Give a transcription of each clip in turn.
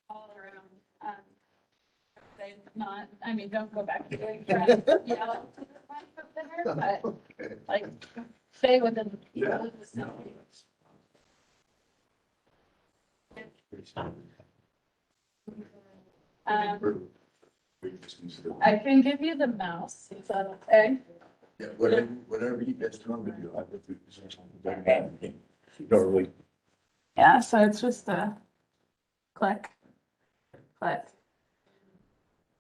All around. They not, I mean, don't go back to doing that, yell to the front of dinner, but Okay. like stay within. Yeah. within the city. I can give you the mouse. Is that okay? Yeah, whatever you guys want to do, I will do. Normally. Yeah, so it's just a click, click.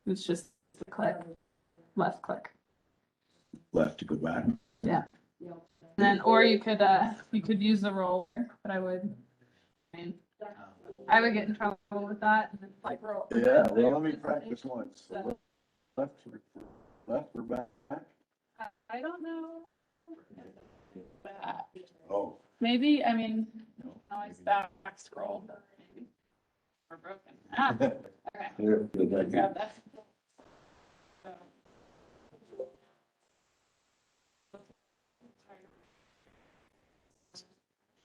It's just a click, left click. Left to go back. Yeah. And then, or you could use the roller, but I would get in trouble with that and then like roll. Yeah, well, let me practice once. So left or back? I don't know. Oh. Maybe, I mean, always back scroll. Or broken. Ah, okay. Grab that.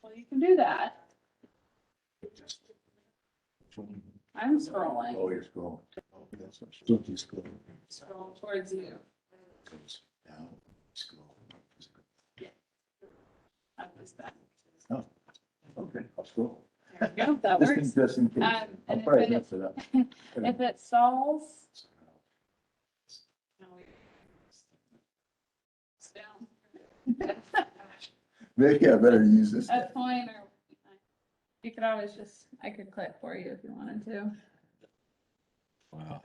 Well, you can do that. I'm scrolling. Oh, you're scrolling. Oh, that's not still just scrolling. Scroll towards you. Goes down, scroll. Up is that. Oh, okay, I'll scroll. There we go. That Just works. just in case. I'll And probably if mess it up. it stalls. It's down. Maybe I better use this. At point, or you could always just, I could click for you if you wanted to. Wow.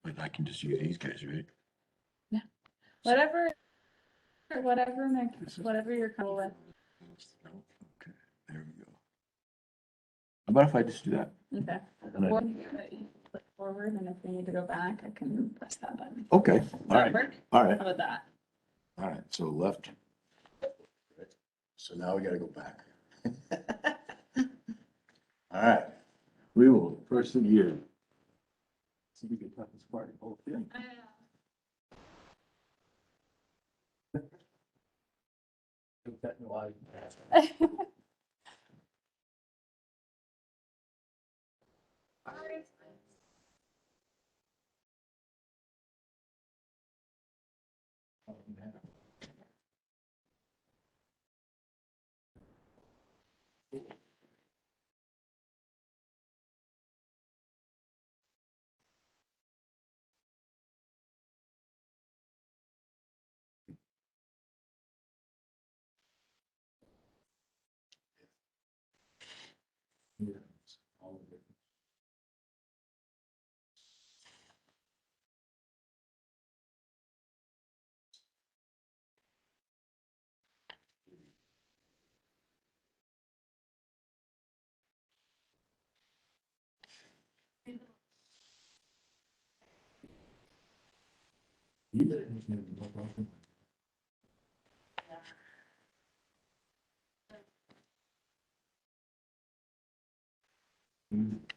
But I can just use these guys, right? Whatever you're comfortable with. Okay, there we go. How about if I just do that? Okay. Or you click forward, and if we need to go back, I can press that button. Okay, Does all that right, work? all right, How about that? all right, so left. So now we gotta go back. All right, we will persevere. See if we can talk this part, the whole thing.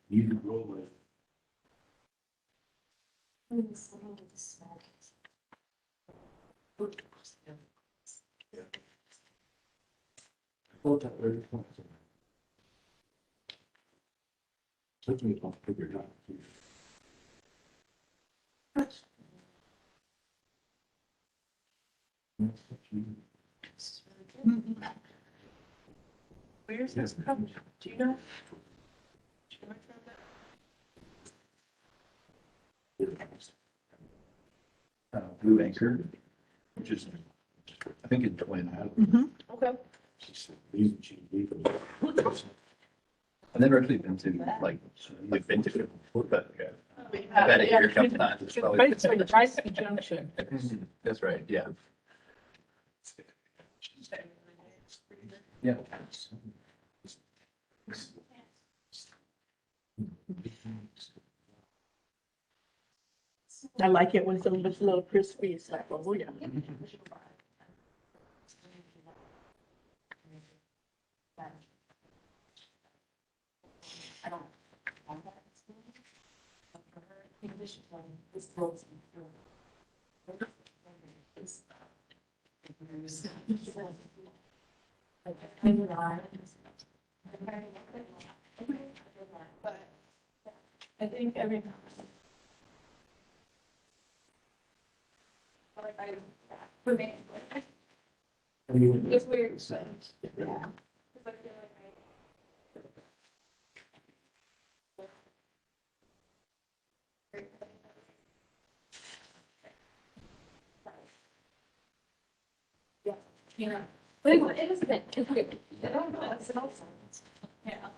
You can roll with. Certainly don't figure it out. Where's this from? Do you know? Blue Anchor, which is, I think it's Joanne Adam. Okay. I've never actually been to like been to it, but yeah, We I've have had it, it yeah. here a couple times. It's probably- Basically, Tricycle Junction. That's right, yeah. Yeah. I like it when it's a little crispy. It's like, oh, yeah. I don't want that experience. But for her, I think this should go, this goes through. But I think every. Like I, for me, it's weird, so, yeah. 'Cause I feel like yeah, you know, but it is a bit, I don't know, it's an old sentence. Yeah.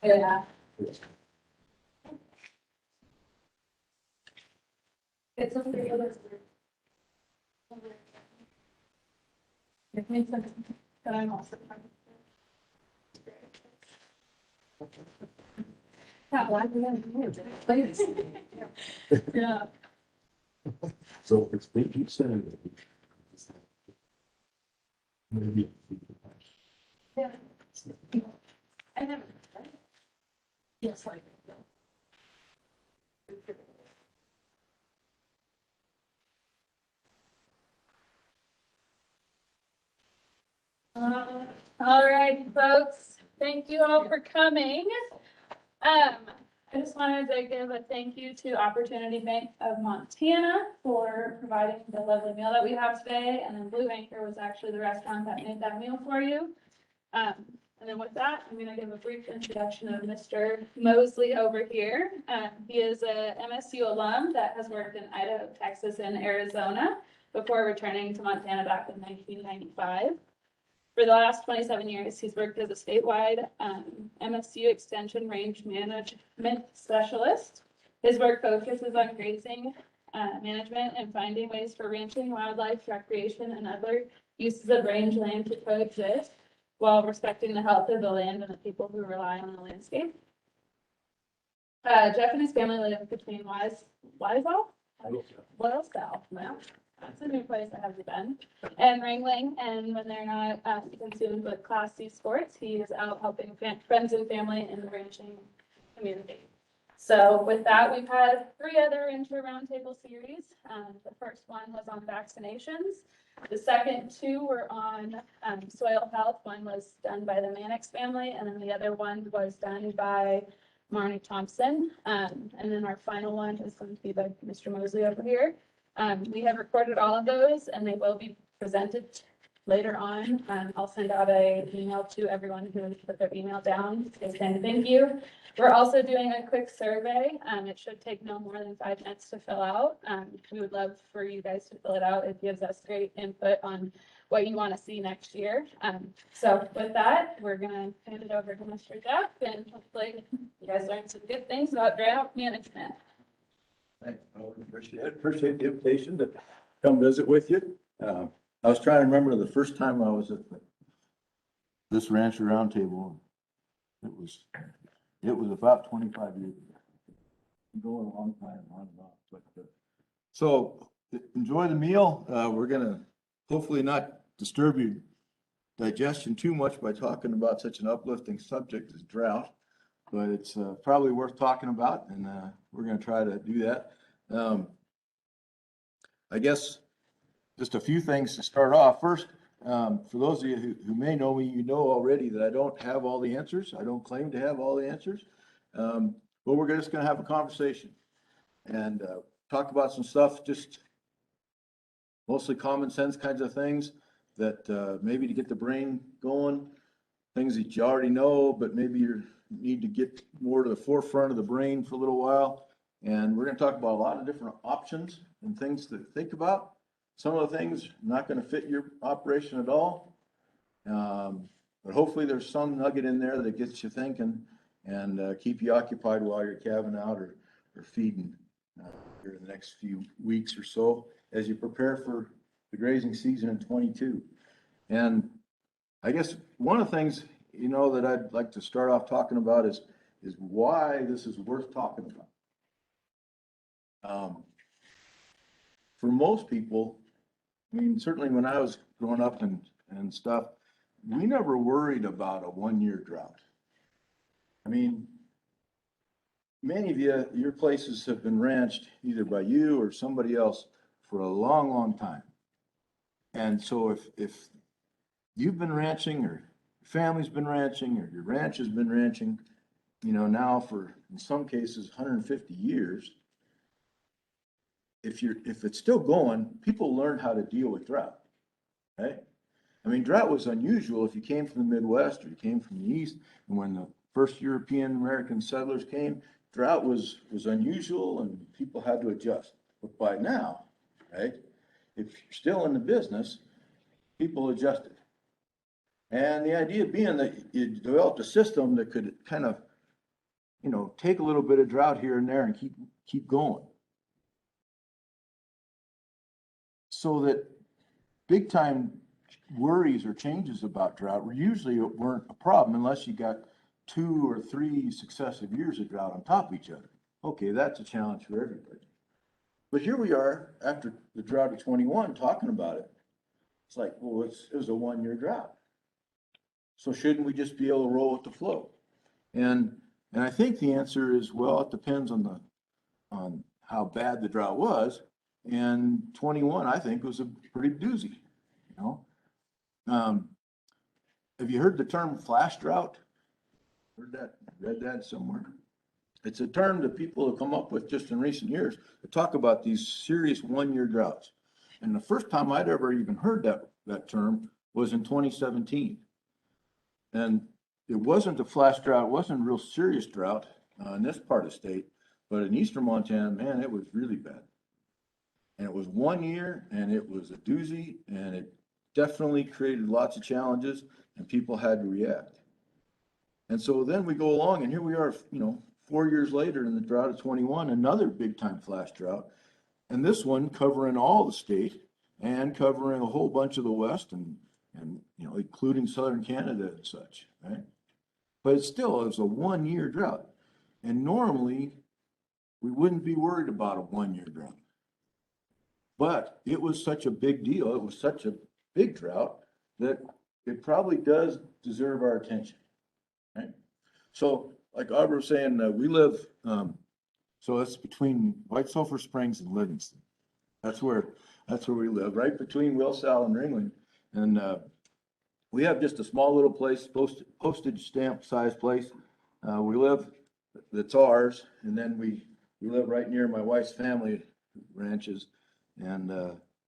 Yeah. It's a pretty other. It makes sense, but I'm also. Yeah, why do we have to move? Please. Yeah. So it's making sense. Maybe. Yeah. I never. Yes, like. All right, folks, thank you all for coming. I just wanted to give a thank you to Opportunity Bank of Montana for providing the lovely meal that we have today. And then Blue Anchor was actually the restaurant that made that meal for you. And then with that, I'm going to give a brief introduction of Mr. Mosley over here. He is a MSU alum that has worked in Idaho, Texas, and Arizona before returning to Montana back in 1995. For the last 27 years, he's worked as a statewide MSU Extension Range Management Specialist. His work focuses on grazing management and finding ways for ranching, wildlife, recreation, and other uses of rangeland to coexist while respecting the health of the land and the people who rely on the landscape. Jeff and his family live between Wysall? Well, that's a new place I haven't been. And wrangling, and when they're not consumed with Class C sports, he is out helping friends and family in the ranching community. So with that, we've had 3 other Inter Roundtable series. The first one was on vaccinations. The second 2 were on soil health. One was done by the Mannix family, and then the other one was done by Marnie Thompson. And then our final one is going to be by Mr. Mosley over here. We have recorded all of those and they will be presented later on. I'll send out an email to everyone who put their email down saying thank you. We're also doing a quick survey. It should take no more than 5 minutes to fill out. We would love for you guys to fill it out. It gives us great input on what you want to see next year. So with that, we're going to hand it over to Mr. Jeff and hopefully you guys learned some good things about drought management. Thanks, appreciate the invitation to come visit with you. I was trying to remember the first time I was at this Rancher Roundtable. It was about 25 years ago. Going a long time, on and off. But so enjoy the meal. We're gonna hopefully not disturb your digestion too much by talking about such an uplifting subject as drought. But it's probably worth talking about, and we're going to try to do that. I guess just a few things to start off. First, for those of you who may know me, you know already that I don't have all the answers. I don't claim to have all the answers. But we're just going to have a conversation and talk about some stuff, just mostly common sense kinds of things that maybe to get the brain going, things that you already know, but maybe you need to get more to the forefront of the brain for a little while. And we're going to talk about a lot of different options and things to think about. Some of the things not going to fit your operation at all. But hopefully there's some nugget in there that gets you thinking and keep you occupied while you're calving out or feeding here in the next few weeks or so as you prepare for the grazing season in 22. And I guess one of the things, that I'd like to start off talking about is is why this is worth talking about. For most people, I mean, certainly when I was growing up and stuff, we never worried about a 1-year drought. I mean, many of you, your places have been ranched either by you or somebody else for a long, long time. And so if you've been ranching or your family's been ranching or your ranch has been ranching, you know, now for, in some cases, 150 years, if it's still going, people learn how to deal with drought, right? I mean, drought was unusual if you came from the Midwest or you came from the East, and when the first European American settlers came, drought was unusual and people had to adjust. But by now, right, if you're still in the business, people adjusted. And the idea being that you developed a system that could kind of, you know, take a little bit of drought here and there and keep going. So that big time worries or changes about drought weren't a problem unless you got 2 or 3 successive years of drought on top of each other. Okay, that's a challenge for everybody. But here we are after the drought of 21 talking about it. It's like, well, it was a 1-year drought. So shouldn't we just be able to roll with the flow? And I think the answer is, well, it depends on how bad the drought was. And 21, I think, was a pretty doozy, you know. Have you heard the term flash drought? Heard that, read that somewhere? It's a term that people have come up with just in recent years to talk about these serious 1-year droughts. And the first time I'd ever even heard that term was in 2017. And it wasn't a flash drought, it wasn't a real serious drought in this part of the state, but in eastern Montana, man, it was really bad. And it was 1 year and it was a doozy and it definitely created lots of challenges and people had to react. And so then we go along and here we are, you know, 4 years later in the drought of 21, another big time flash drought. And this one covering all the state and covering a whole bunch of the West and you know, including southern Canada and such, right? But it was a 1-year drought. And normally we wouldn't be worried about a 1-year drought. But it was such a big deal, it was such a big drought that it probably does deserve our attention, right? So like Aubrey was saying, we live, so it's between White Sulphur Springs and Livingston. That's where we live, right between Wilsall and Ringling. And we have just a small little place, postage stamp size place. We live, that's ours. And then we live right near my wife's family ranches. And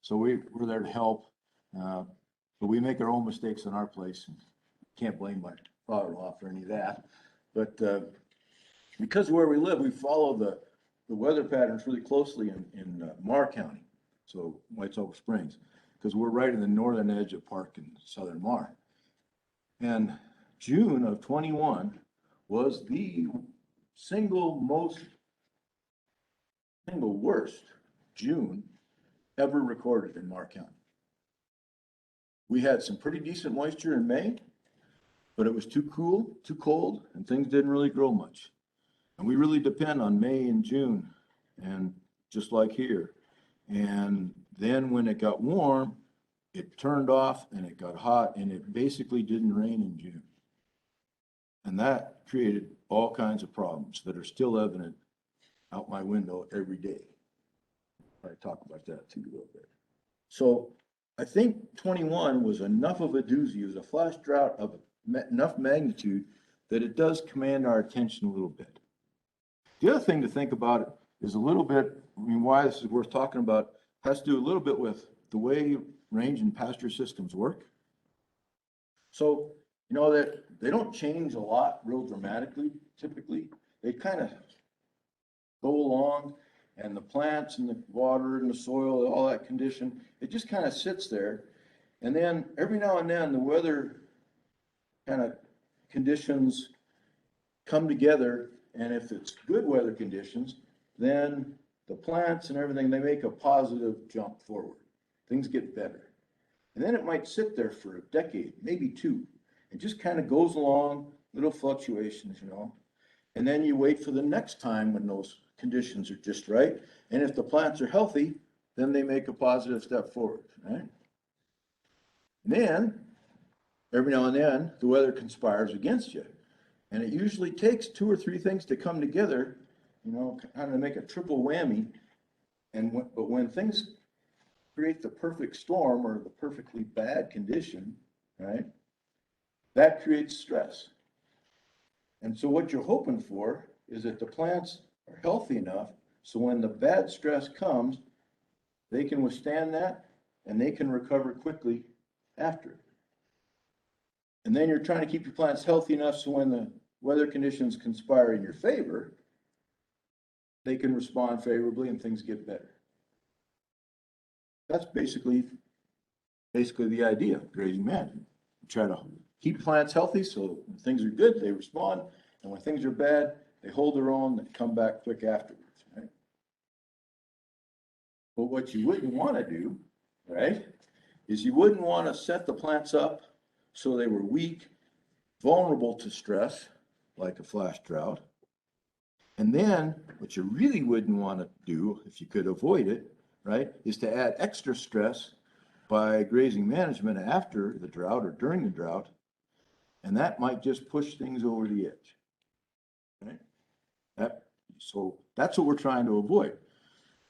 so we're there to help. But we make our own mistakes in our place. And can't blame my father-in-law for any of that. But because of where we live, we follow the weather patterns really closely in Marr County, so White Sulphur Springs, because we're right in the northern edge of Park and southern Marr. And June of 21 was the single worst June ever recorded in Marr County. We had some pretty decent moisture in May, but it was too cool, too cold, and things didn't really grow much. And we really depend on May and June, and just like here. And then when it got warm, it turned off and it got hot and it basically didn't rain in June. And that created all kinds of problems that are still evident out my window every day. I talk about that too a little bit. So I think 21 was enough of a doozy. It was a flash drought of enough magnitude that it does command our attention a little bit. The other thing to think about is a little bit, I mean, why this is worth talking about, has to do a little bit with the way range and pasture systems work. So, you know, that they don't change a lot real dramatically, typically. They kind of go along and the plants and the water and the soil, all that condition, it just kind of sits there. And then every now and then the weather kind of conditions come together, and if it's good weather conditions, then the plants and everything, they make a positive jump forward. Things get better. And then it might sit there for a decade, maybe 2. It just kind of goes along, little fluctuations, you know. And then you wait for the next time when those conditions are just right. And if the plants are healthy, then they make a positive step forward, right? Then, every now and then, the weather conspires against you. And it usually takes two or three things to come together, kind of make a triple whammy. But when things create the perfect storm or the perfectly bad condition, right, that creates stress. And so what you're hoping for is that the plants are healthy enough so when the bad stress comes, they can withstand that and they can recover quickly after it. And then you're trying to keep your plants healthy enough so when the weather conditions conspire in your favor, they can respond favorably and things get better. That's basically the idea of grazing management. You try to keep plants healthy so when things are good, they respond, and when things are bad, they hold their own and come back quick afterwards, right? But what you wouldn't want to do, right, is you wouldn't want to set the plants up so they were weak, vulnerable to stress, like a flash drought. And then what you really wouldn't want to do, if you could avoid it, right, is to add extra stress by grazing management after the drought or during the drought. And that might just push things over the edge, right? So that's what we're trying to avoid.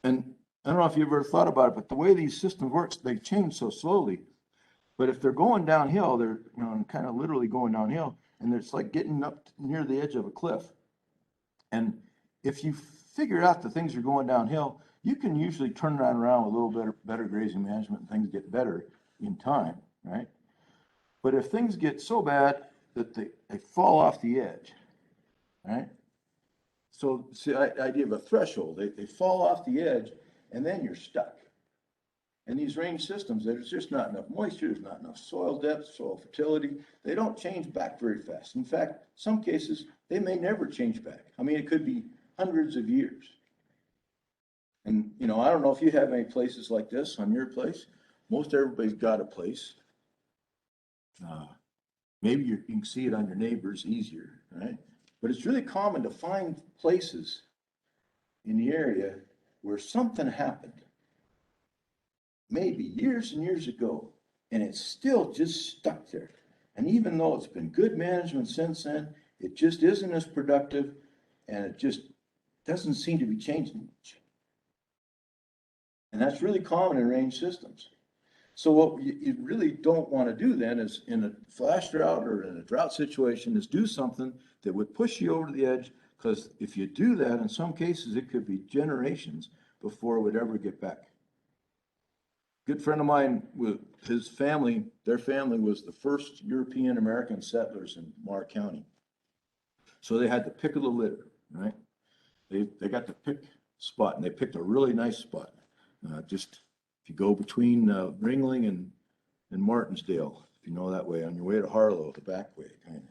And I don't know if you've ever thought about it, but the way these systems work, they change so slowly. But if they're going downhill, they're kind of literally going downhill, and it's like getting up near the edge of a cliff. And if you figure out that things are going downhill, you can usually turn that around with a little better grazing management and things get better in time, right? But if things get so bad that they fall off the edge, right? So it's the idea of a threshold. They fall off the edge and then you're stuck. And these range systems, there's just not enough moisture, there's not enough soil depth, soil fertility. They don't change back very fast. In fact, some cases, they may never change back. I mean, it could be hundreds of years. And, I don't know if you have any places like this on your place. Most everybody's got a place. Maybe you can see it on your neighbors easier, right? But it's really common to find places in the area where something happened, maybe years and years ago, and it's still just stuck there. And even though it's been good management since then, it just isn't as productive, and it just doesn't seem to be changing much. And that's really common in range systems. So what you really don't want to do then is in a flash drought or in a drought situation is do something that would push you over the edge, because if you do that, in some cases, it could be generations before it would ever get back. Good friend of mine, with his family, their family was the first European American settlers in Marr County. So they had the pick of the litter, right? They got to pick spot, and they picked a really nice spot. Just if you go between Ringling and Martinsdale, if you know that way, on your way to Harlow, the back way, kind of.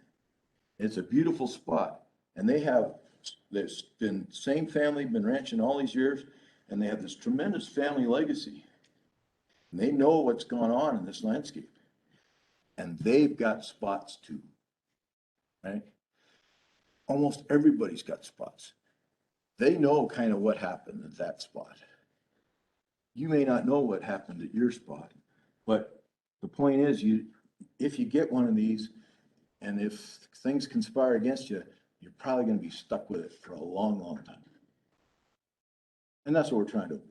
It's a beautiful spot, and there's been same family, been ranching all these years, and they have this tremendous family legacy. And they know what's gone on in this landscape, and they've got spots too, right? Almost everybody's got spots. They know kind of what happened at that spot. You may not know what happened at your spot, but the point is, if you get one of these, and if things conspire against you, you're probably going to be stuck with it for a long, long time. And that's what we're trying to avoid.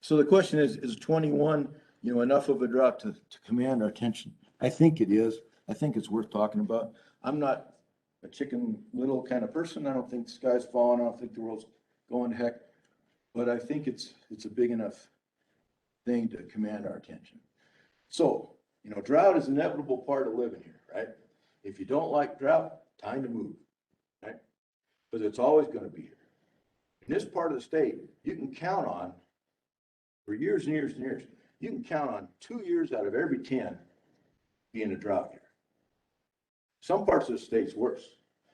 So the question is 21, enough of a drought to command our attention? I think it is. I think it's worth talking about. I'm not a chicken little kind of person. I don't think the sky's falling. I don't think the world's going to heck. But I think it's a big enough thing to command our attention. So, drought is an inevitable part of living here, right? If you don't like drought, time to move, right? But it's always going to be here. In this part of the state, you can count on, for years and years and years, you can count on 2 years out of every 10 being a drought year. Some parts of the state's worse.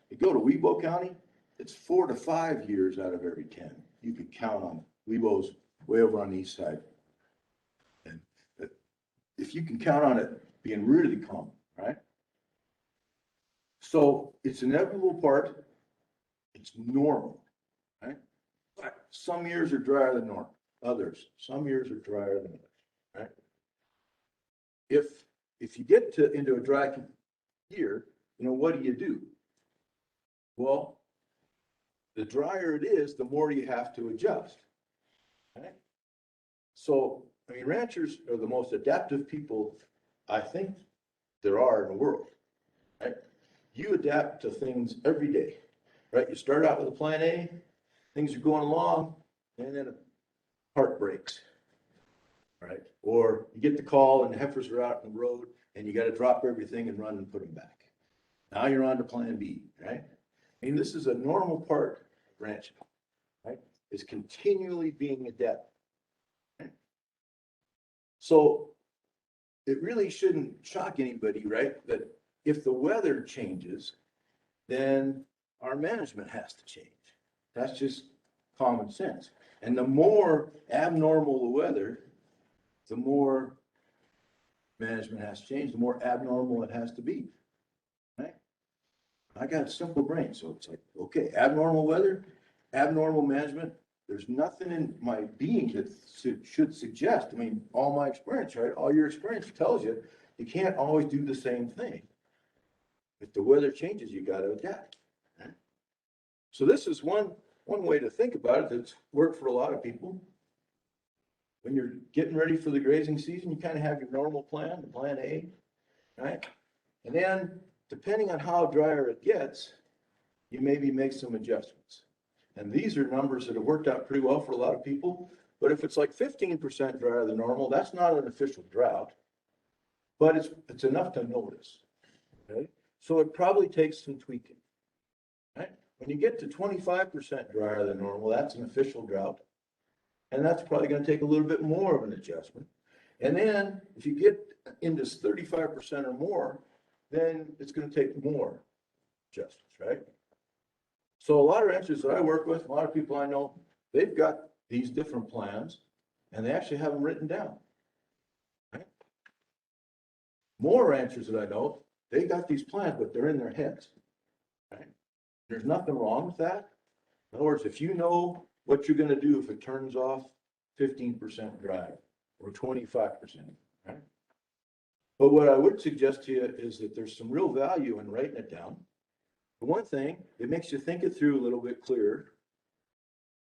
You go to Webo County, it's 4 to 5 years out of every 10. You can count on Webo's way over on the east side. And if you can count on it being really common, right? So it's an inevitable part it's normal, right? But some years are drier than normal, some years are drier than others, right? If you get into a dry year, what do? Well, the drier it is, the more you have to adjust, right? So, I mean, ranchers are the most adaptive people I think there are in the world, right? You adapt to things every day, right? You start out with a plan A, things are going along, and then a heart breaks, right? Or you get the call and the heifers are out on the road and you got to drop everything and run and put them back. Now you're on to plan B, right? I mean, this is a normal part of ranching, right? It's continually being adapted. Right? So it really shouldn't shock anybody, right? That if the weather changes, then our management has to change. That's just common sense. And the more abnormal the weather, the more management has to change, the more abnormal it has to be. Right? I got a simple brain, so it's like, okay, abnormal weather, abnormal management. There's nothing in my being that should suggest, I mean, all my experience, right? All your experience tells you, you can't always do the same thing. If the weather changes, you got to adapt. Right? So this is one way to think about it that's worked for a lot of people. When you're getting ready for the grazing season, you kind of have your normal plan, the plan A, right? And then depending on how drier it gets, you maybe make some adjustments. And these are numbers that have worked out pretty well for a lot of people. But if it's like 15% drier than normal, that's not an official drought, but it's enough to notice. Okay? So it probably takes some tweaking. Right? When you get to 25% drier than normal, that's an official drought. And that's probably going to take a little bit more of an adjustment. And then if you get into 35% or more, then it's going to take more adjustments, right? So a lot of ranchers that I work with, a lot of people I know, they've got these different plans and they actually have them written down. Right? More ranchers that I know, they got these plans, but they're in their heads. Right? There's nothing wrong with that. In other words, if you know what you're going to do if it turns off 15% dry or 25%, right? But what I would suggest to you is that there's some real value in writing it down. For one thing, it makes you think it through a little bit clearer,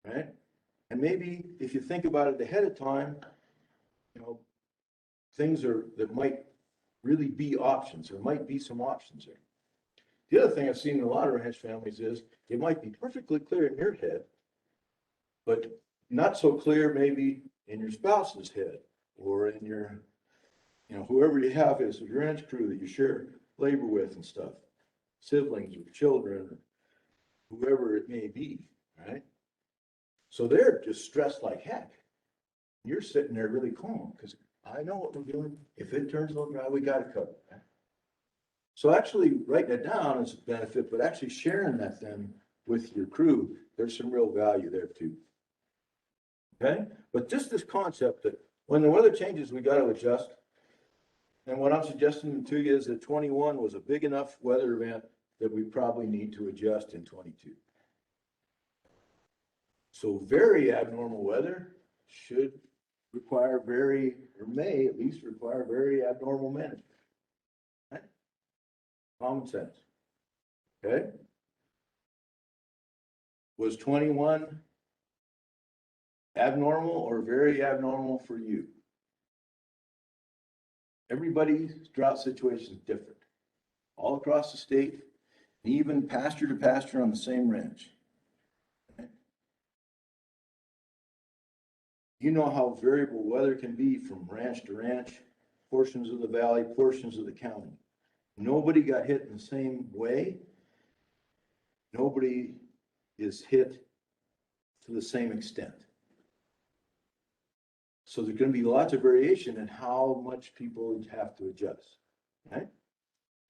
right? And maybe if you think about it ahead of time, things that might really be options. There might be some options there. The other thing I've seen in a lot of ranch families is it might be perfectly clear in your head, but not so clear maybe in your spouse's head or in your, whoever you have as your ranch crew that you share labor with and stuff, siblings or children, or whoever it may be, right? So they're just stressed like heck. You're sitting there really calm because I know what we're doing. If it turns a little dry, we got it covered. Right? So actually writing it down is a benefit, but actually sharing that then with your crew, there's some real value there too. Okay, but just this concept that when the weather changes, we got to adjust. And what I'm suggesting to you is that 21 was a big enough weather event that we probably need to adjust in 22. So very abnormal weather should require may at least require very abnormal management. Right? Common sense. Okay. Was 21 abnormal or very abnormal for you? Everybody's drought situation is different. All across the state, even pasture to pasture on the same ranch. Okay? You know how variable weather can be from ranch to ranch, portions of the valley, portions of the county. Nobody got hit in the same way. Nobody is hit to the same extent. So there's going to be lots of variation in how much people have to adjust, right?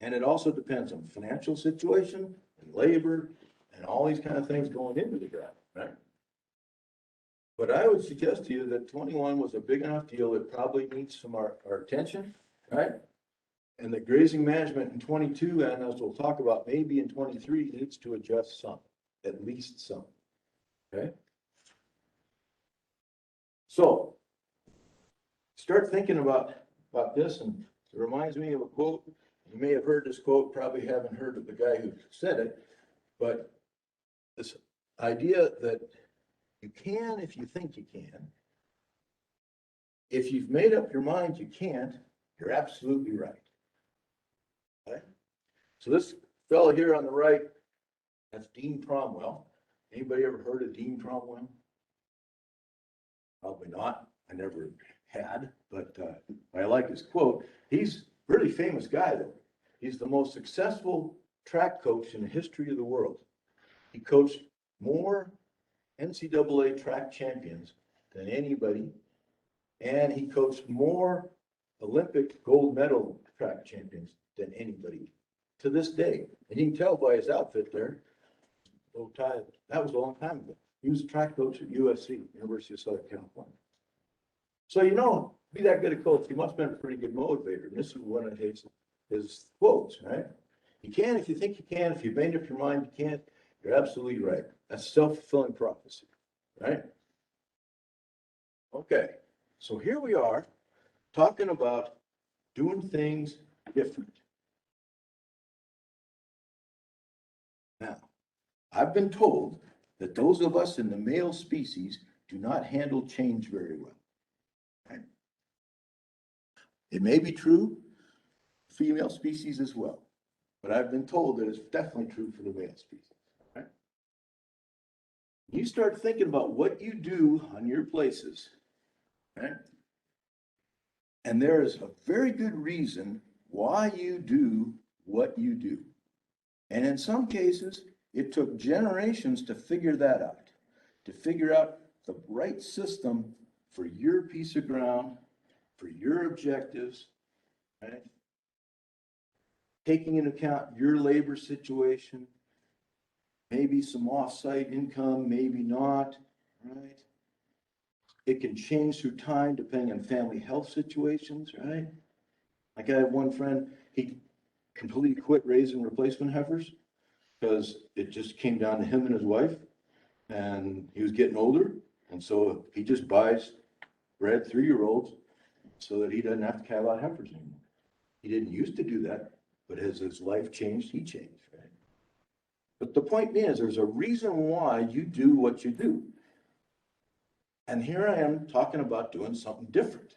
And it also depends on financial situation and labor and all these kind of things going into the drought, right? But I would suggest to you that 21 was a big enough deal that probably needs some our attention, right? And the grazing management in 22, and as we'll talk about maybe in 23, needs to adjust some. at least some, okay? So, start thinking about this, and it reminds me of a quote. You may have heard this quote, probably haven't heard of the guy who said it, but this idea that you can if you think you can. If you've made up your mind you can't, you're absolutely right. Okay? So this fellow here on the right, that's Dean Cromwell. Anybody ever heard of Dean Cromwell? Probably not. I never had, but I like his quote. He's a really famous guy, though. He's the most successful track coach in the history of the world. He coached more NCAA track champions than anybody, and he coached more Olympic gold medal track champions than anybody to this day. And you can tell by his outfit there, bow tie, that was a long time ago. He was a track coach at USC, University of Southern California. So, you know, be that good a coach, he must have been a pretty good motivator. And this is one of his quotes, right? You can if you think you can. If you've made up your mind you can't, you're absolutely right. That's self-fulfilling prophecy, right? Okay, so here we are talking about doing things different. Now, I've been told that those of us in the male species do not handle change very well. Right? It may be true, female species as well, but I've been told that it's definitely true for the male species. Right? You start thinking about what you do on your places, right? And there is a very good reason why you do what you do. And in some cases, it took generations to figure that out, to figure out the right system for your piece of ground, for your objectives, right? Taking into account your labor situation, maybe some off-site income, maybe not, right? It can change through time depending on family health situations, right? Like I have one friend, he completely quit raising replacement heifers because it just came down to him and his wife, and he was getting older, and so he just buys bred 3-year-olds so that he doesn't have to calve out heifers anymore. He didn't used to do that, but as his life changed, he changed, right? But the point is, there's a reason why you do what you do. And here I am talking about doing something different,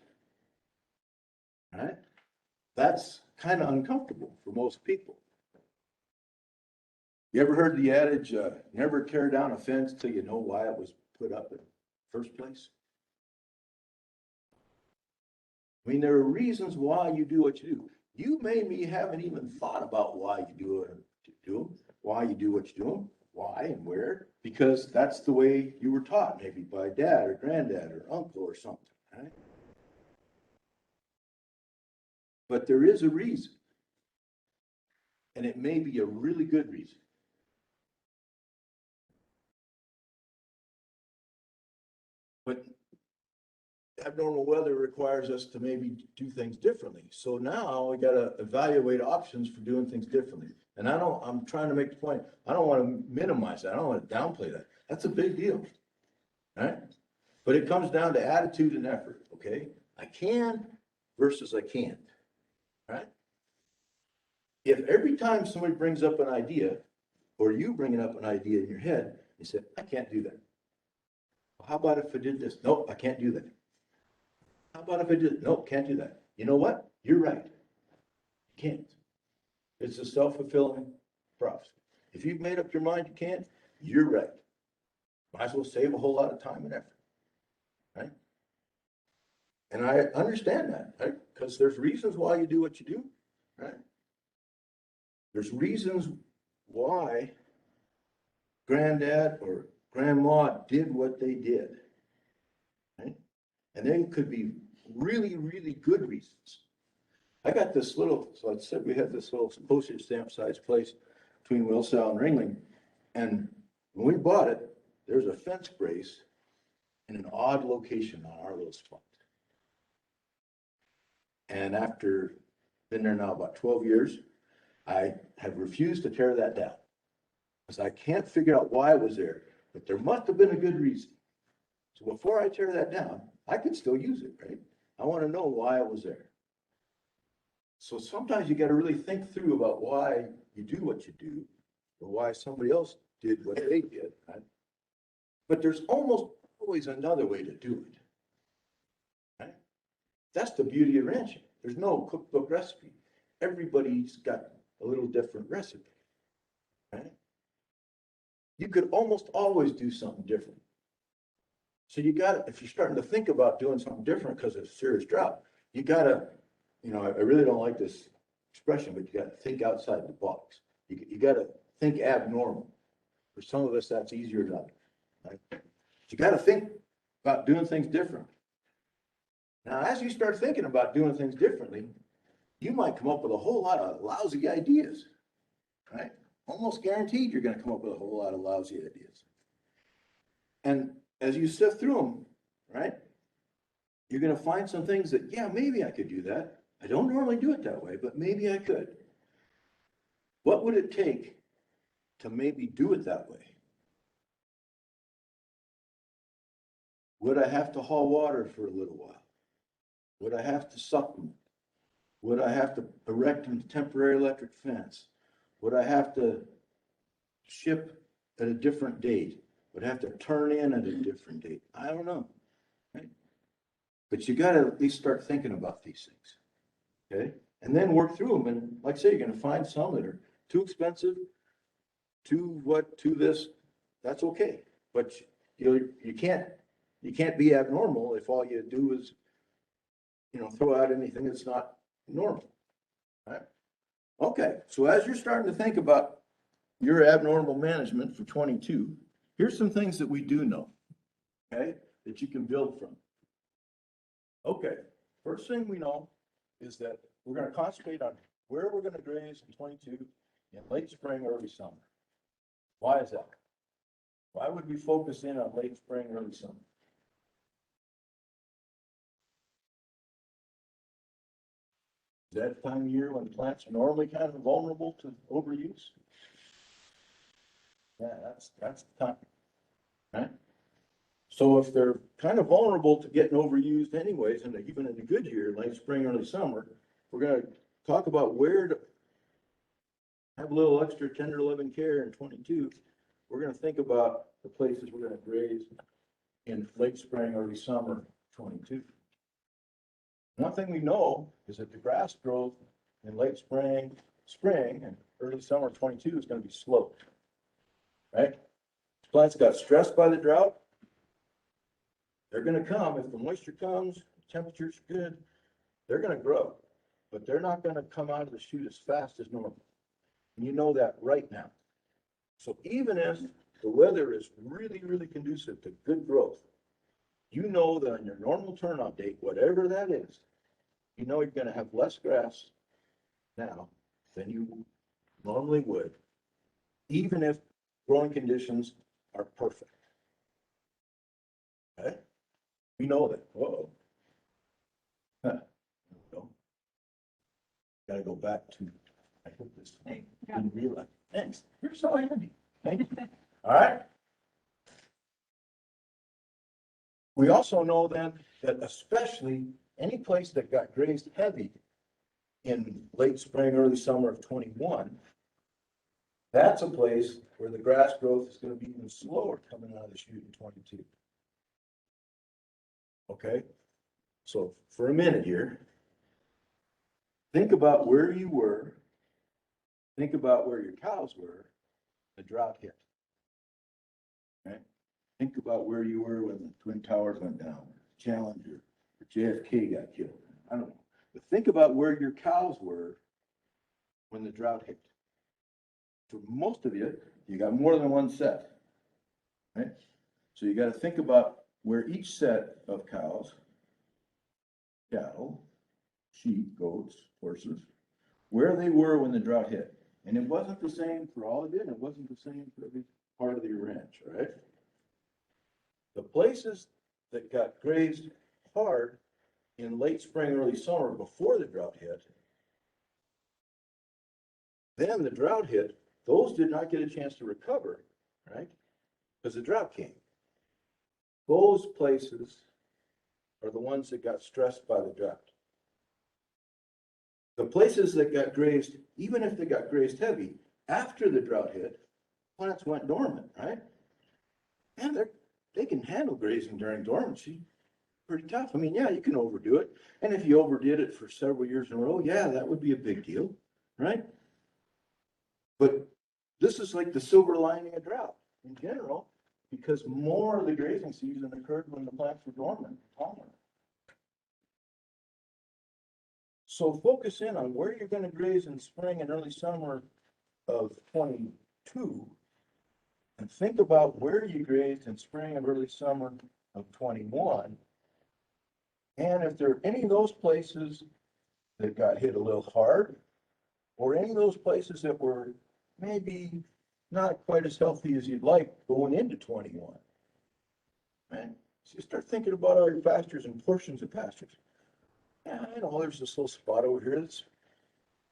right? That's kind of uncomfortable for most people. You ever heard the adage, never tear down a fence till you know why it was put up in the first place? I mean, there are reasons why you do what you do. You maybe haven't even thought about why you do what you do, why you do what you do, why and where, because that's the way you were taught, maybe by dad or granddad or uncle or something, right? But there is a reason, and it may be a really good reason. But abnormal weather requires us to maybe do things differently. So now we got to evaluate options for doing things differently. And I'm trying to make the point, I don't want to minimize that. I don't want to downplay that. That's a big deal, right? But it comes down to attitude and effort, okay? I can versus I can't, right? If every time somebody brings up an idea, or you bringing up an idea in your head, you say, I can't do that. Well, how about if I did this? Nope, I can't do that. How about if I did? Nope, can't do that. You know what? You're right. You can't. It's a self-fulfilling prophecy. If you've made up your mind you can't, you're right. Might as well save a whole lot of time and effort, right? And I understand that, right? Because there's reasons why you do what you do, right? There's reasons why granddad or grandma did what they did, right? And they could be really, really good reasons. I got this little, so I said we had this little postage stamp size place between Wilsall and Ringling. And when we bought it, there's a fence brace in an odd location on our little spot. And after been there now about 12 years, I have refused to tear that down. because I can't figure out why it was there, but there must have been a good reason. So before I tear that down, I could still use it, right? I want to know why it was there. So sometimes you got to really think through about why you do what you do, or why somebody else did what they did, right? But there's almost always another way to do it, right? That's the beauty of ranching. There's no cookbook recipe. Everybody's got a little different recipe, right? You could almost always do something different. So you got, if you're starting to think about doing something different because of serious drought, you gotta, I really don't like this expression, but you gotta think outside the box. You gotta think abnormal. For some of us, that's easier than others, right? You gotta think about doing things different. Now, as you start thinking about doing things differently, you might come up with a whole lot of lousy ideas, right? Almost guaranteed you're gonna come up with a whole lot of lousy ideas. And as you sift through them, right, you're gonna find some things that, yeah, maybe I could do that. I don't normally do it that way, but maybe I could. What would it take to maybe do it that way? Would I have to haul water for a little while? Would I have to supplement? Would I have to erect a temporary electric fence? Would I have to ship at a different date? Would I have to turn in at a different date? I don't know, right? But you gotta at least start thinking about these things, okay? And then work through them, and like I say, you're gonna find some that are too expensive, too this, that's okay. But you can't be abnormal if all you do is, throw out anything that's not normal, right? Okay, so as you're starting to think about your abnormal management for 22, here's some things that we do know, okay, that you can build from. Okay, first thing we know is that we're going to concentrate on where we're going to graze in 22 in late spring, early summer. Why is that? Why would we focus in on late spring, early summer? Is that time of year when plants are normally kind of vulnerable to overuse? Yeah, that's the time, right? So if they're kind of vulnerable to getting overused anyways, and even in a good year, late spring, early summer, we're gonna talk about where to have a little extra tender loving care in 22. We're gonna think about the places we're gonna graze in late spring, early summer 22. One thing we know is that the grass growth in late spring, and early summer 22 is gonna be slow, right? Plants got stressed by the drought. They're gonna come, if the moisture comes, temperature's good, they're gonna grow, but they're not gonna come out of the chute as fast as normal. And you know that right now. So even if the weather is really, really conducive to good growth, you know that on your normal turnout date, whatever that is, you know you're gonna have less grass now than you normally would, even if growing conditions are perfect. Okay? We know that. Whoa. Huh. No. Gotta go back to, I hope this, didn't realize. Thanks. You're so handy. Thank you. All right. We also know then that especially any place that got grazed heavy in late spring, early summer of 21, that's a place where the grass growth is going to be even slower coming out of the chute in 22. Okay, so for a minute here, think about where you were, think about where your cows were, the drought hit. Okay, think about where you were when the Twin Towers went down, Challenger, or JFK got killed. I don't know, but think about where your cows were when the drought hit. For most of you, you got more than one set, right? So you got to think about where each set of cows, cattle, sheep, goats, horses, where they were when the drought hit. And it wasn't the same for all of it, and it wasn't the same for every part of your ranch, right? The places that got grazed hard in late spring, early summer before the drought hit, then the drought hit, those did not get a chance to recover, right? Because the drought came. Those places are the ones that got stressed by the drought. The places that got grazed, even if they got grazed heavy, after the drought hit, plants went dormant, right? And they can handle grazing during dormancy pretty tough. I mean, yeah, you can overdo it. And if you overdid it for several years in a row, yeah, that would be a big deal, right? But this is like the silver lining of drought in general, because more of the grazing season occurred when the plants were dormant. So focus in on where you're going to graze in spring and early summer of 22, and think about where you grazed in spring and early summer of 21. And if there are any of those places that got hit a little hard, or any of those places that were maybe not quite as healthy as you'd like going into 21. Right? So you start thinking about all your pastures and portions of pastures. Yeah, I know there's this little spot over here that's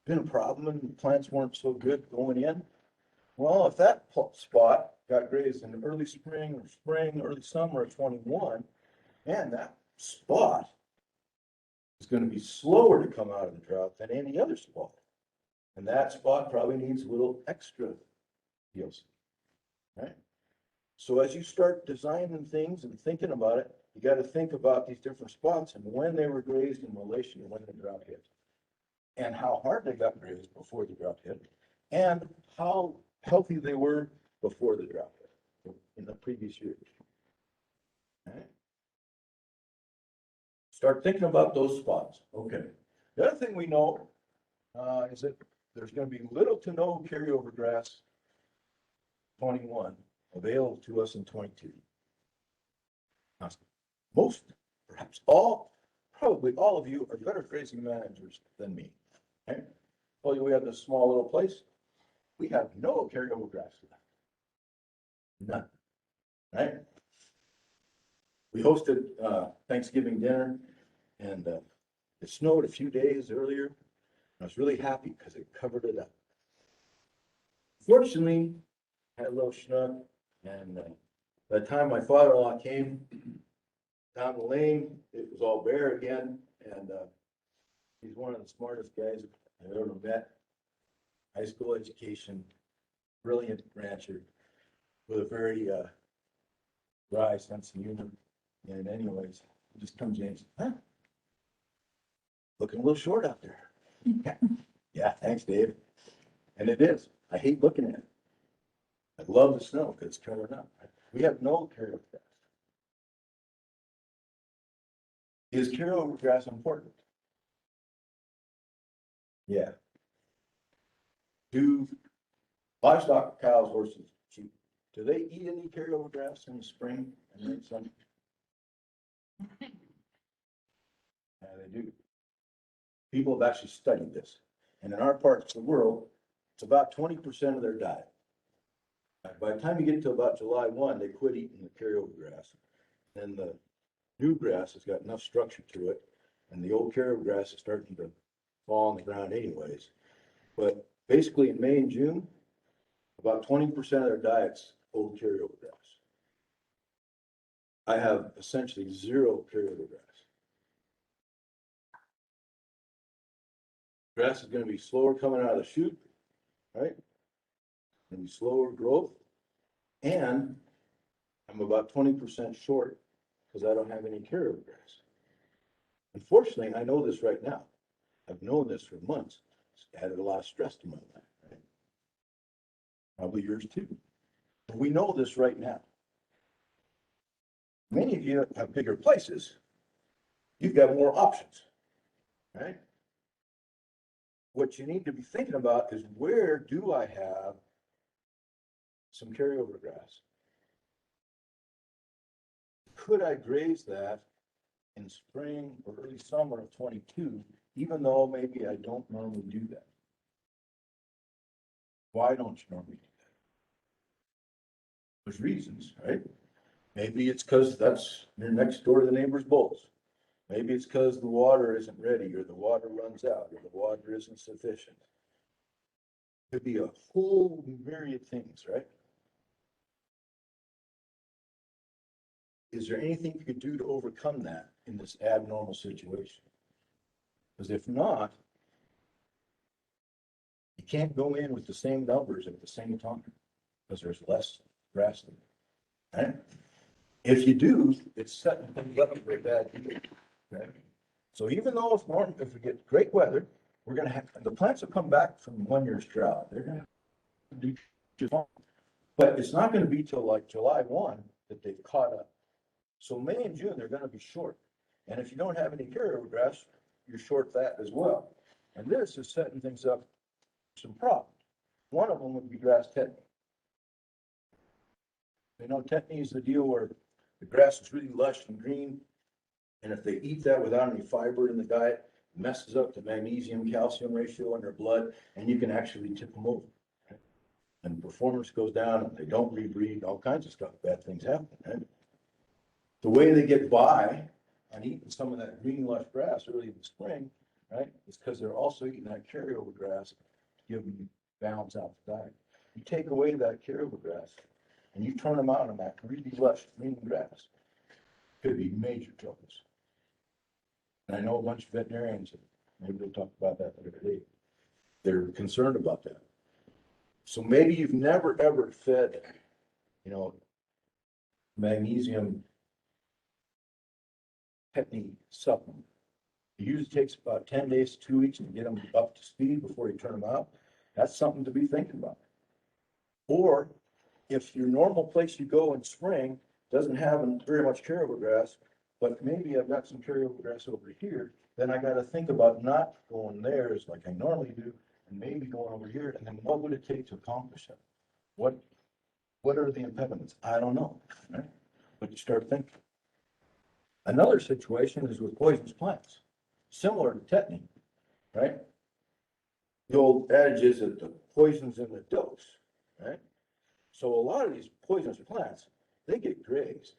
been a problem and the plants weren't so good going in. Well, if that spot got grazed in early spring, early summer of 21, man, that spot is going to be slower to come out of the drought than any other spot. And that spot probably needs a little extra TLC, right? So as you start designing things and thinking about it, you got to think about these different spots and when they were grazed in relation to when the drought hit. And how hard they got grazed before the drought hit. And how healthy they were before the drought hit in the previous years. Okay. Start thinking about those spots. Okay. The other thing we know is that there's going to be little to no carryover grass 21 available to us in 22. Now, most, perhaps all, probably all of you are better grazing managers than me. Okay? Well, we have this small little place. We have no carryover grass left. None. Right? We hosted Thanksgiving dinner, and it snowed a few days earlier. I was really happy because it covered it up. Fortunately, had a little schnook, and by the time my father-in-law came down the lane, it was all bare again, and he's one of the smartest guys I've ever met. High school education, brilliant rancher with a very dry sense of humor. And anyways, he just comes in and says, huh? Looking a little short out there. Yeah, thanks, Dave. And it is. I hate looking at it. I love the snow because it's covering up. We have no carryover grass. Is carryover grass important? Yeah. Do livestock, cows, horses, sheep, do they eat any carryover grass in the spring and late summer? Yeah, they do. People have actually studied this. And in our parts of the world, it's about 20% of their diet. By the time you get to about July 1, they quit eating the carryover grass. Then the new grass has got enough structure to it, and the old carryover grass is starting to fall on the ground anyways. But basically in May and June, about 20% of their diet's old carryover grass. I have essentially zero carryover grass. Grass is going to be slower coming out of the chute, right? Going to be slower growth. And I'm about 20% short because I don't have any carryover grass. Unfortunately, I know this right now. I've known this for months. It's added a lot of stress to my life, right? Probably yours too. But we know this right now. Many of you have bigger places. You've got more options, right? What you need to be thinking about is, where do I have some carryover grass? Could I graze that in spring or early summer of 22, even though maybe I don't normally do that? Why don't you normally do that? There's reasons, right? Maybe it's because you're next door to the neighbor's bulls. Maybe it's because the water isn't ready, or the water runs out, or the water isn't sufficient. Could be a whole myriad of things, right? Is there anything you could do to overcome that in this abnormal situation? Because if not, you can't go in with the same numbers at the same time, because there's less grass there, right? If you do, it's setting things up for a bad year, okay? So even though it's warm, if we get great weather, we're gonna have, the plants will come back from 1 year's drought. They're gonna do just fine. But it's not gonna be till like July 1 that they've caught up. So May and June, they're gonna be short. And if you don't have any carryover grass, you're short that as well. And this is setting things up for some problems. One of them would be grass tetany. You know, tetany is the deal where the grass is really lush and green. And if they eat that without any fiber in the diet, it messes up the magnesium calcium ratio in their blood, and you can actually tip them over. And performance goes down, and they don't rebreed, all kinds of stuff, bad things happen, right? The way they get by on eating some of that green lush grass early in the spring, right, is because they're also eating that carryover grass to give them balance out the diet. You take away that carryover grass and you turn them out on that really lush green grass, could be major troubles. And I know a bunch of veterinarians, maybe we'll talk about that the other day, they're concerned about that. So maybe you've never ever fed, you know, magnesium tetany supplement. It usually takes about 10 days to 2 weeks to get them up to speed before you turn them out. That's something to be thinking about. Or if your normal place you go in spring doesn't have very much carryover grass, but maybe I've got some carryover grass over here, then I got to think about not going there as like I normally do, and maybe going over here. And then what would it take to accomplish that? What are the impediments? I don't know, right? But you start thinking. Another situation is with poisonous plants, similar to tetany, right? The old adage is that the poison's in the dose, right? So a lot of these poisonous plants, they get grazed,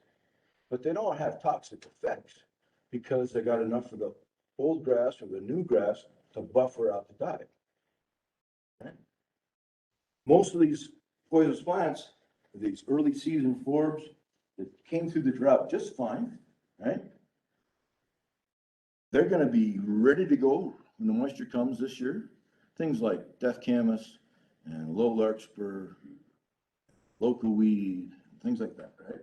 but they don't have toxic effects because they got enough of the old grass or the new grass to buffer out the diet. Right? Most of these poisonous plants, these early season forbs that came through the drought just fine, right? They're gonna be ready to go when the moisture comes this year. Things like death camas and low larkspur, local weed, things like that, right?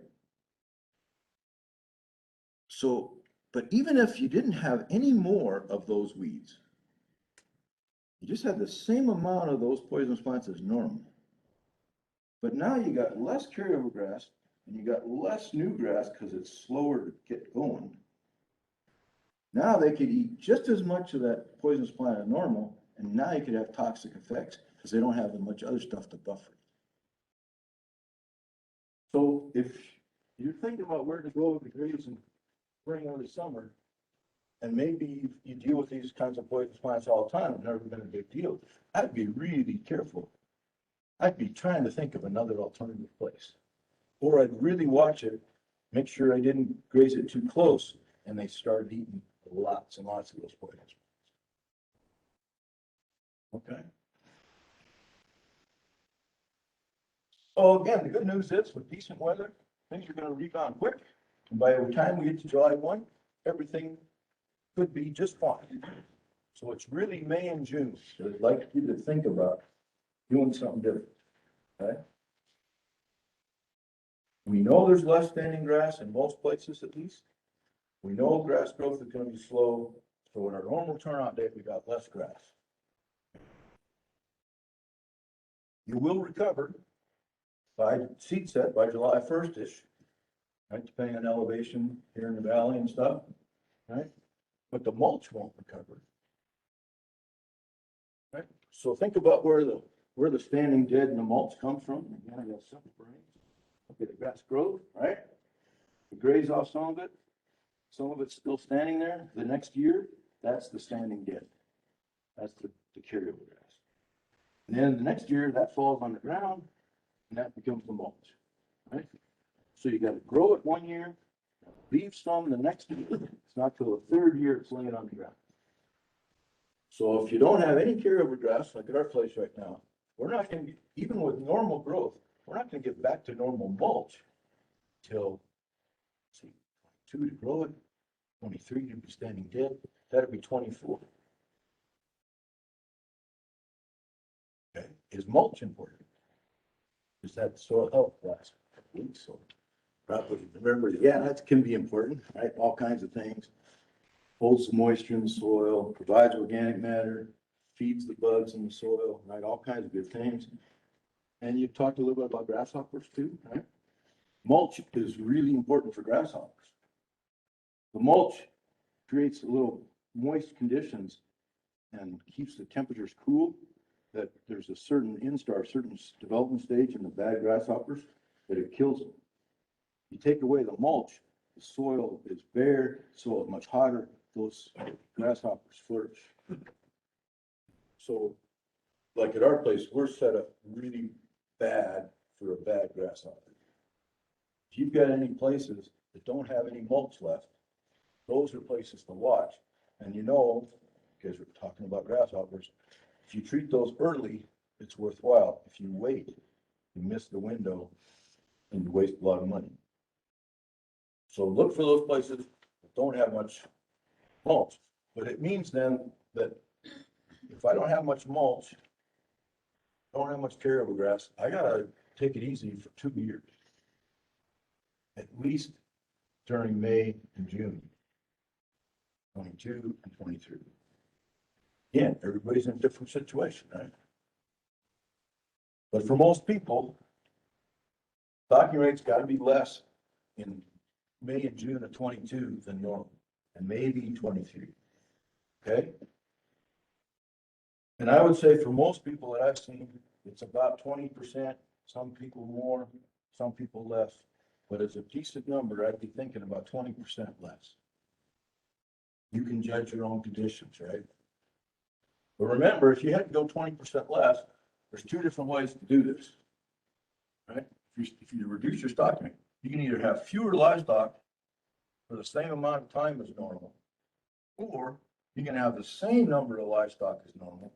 So, but even if you didn't have any more of those weeds, you just had the same amount of those poisonous plants as normal. But now you got less carryover grass and you got less new grass because it's slower to get going. Now they could eat just as much of that poisonous plant as normal, and now you could have toxic effects because they don't have as much other stuff to buffer. So if you're thinking about where to go with the graze in spring or the summer, and maybe you deal with these kinds of poisonous plants all the time, it's never been a big deal, I'd be really careful. I'd be trying to think of another alternative place. Or I'd really watch it, make sure I didn't graze it too close, and they started eating lots and lots of those poisonous plants. Okay. So again, the good news is with decent weather, things are gonna rebound quick. And by the time we get to July 1, everything could be just fine. So it's really May and June that I'd like you to think about doing something different, okay? We know there's less standing grass in most places at least. We know grass growth is gonna be slow, so in our normal turnout date, we got less grass. You will recover by seed set by July 1st-ish, right? Depending on elevation here in the valley and stuff, right? But the mulch won't recover. Right? So think about where the standing dead and the mulch comes from. Again, I got simple brains. Okay, the grass grows, right? We graze off some of it. Some of it's still standing there. The next year, that's the standing dead. That's the carryover grass. And then the next year, that falls on the ground and that becomes the mulch, right? So you got to grow it 1 year, leave some the next year. It's not till the third year it's laying on the ground. So if you don't have any carryover grass, like at our place right now, we're not gonna, even with normal growth, we're not gonna get back to normal mulch till, let's see, 22 to grow it, 23 to be standing dead, that'd be 24. Okay, is mulch important? Is that soil health last couple weeks? So probably remember, yeah, that can be important, right? All kinds of things. Holds the moisture in the soil, provides organic matter, feeds the bugs in the soil, right? All kinds of good things. And you talked a little bit about grasshoppers too, right? Mulch is really important for grasshoppers. The mulch creates a little moist conditions and keeps the temperatures cool, that there's a certain instar, certain development stage in the bad grasshoppers that it kills them. You take away the mulch, the soil is bare, soil is much hotter, those grasshoppers flourish. So, like at our place, we're set up really bad for a bad grasshopper. If you've got any places that don't have any mulch left, those are places to watch. And you know, because we're talking about grasshoppers, if you treat those early, it's worthwhile. If you wait, you miss the window and you waste a lot of money. So look for those places that don't have much mulch. But it means then that if I don't have much mulch, don't have much carryover grass, I gotta take it easy for 2 years. At least during May and June, 22 and 23. Again, everybody's in a different situation, right? But for most people, stocking rate's gotta be less in May and June of 22 than normal, and maybe 23, okay? And I would say for most people that I've seen, it's about 20%, some people more, some people less. But as a decent number, I'd be thinking about 20% less. You can judge your own conditions, right? But remember, if you had to go 20% less, there's two different ways to do this, right? If you reduce your stocking rate, you can either have fewer livestock for the same amount of time as normal, or you can have the same number of livestock as normal,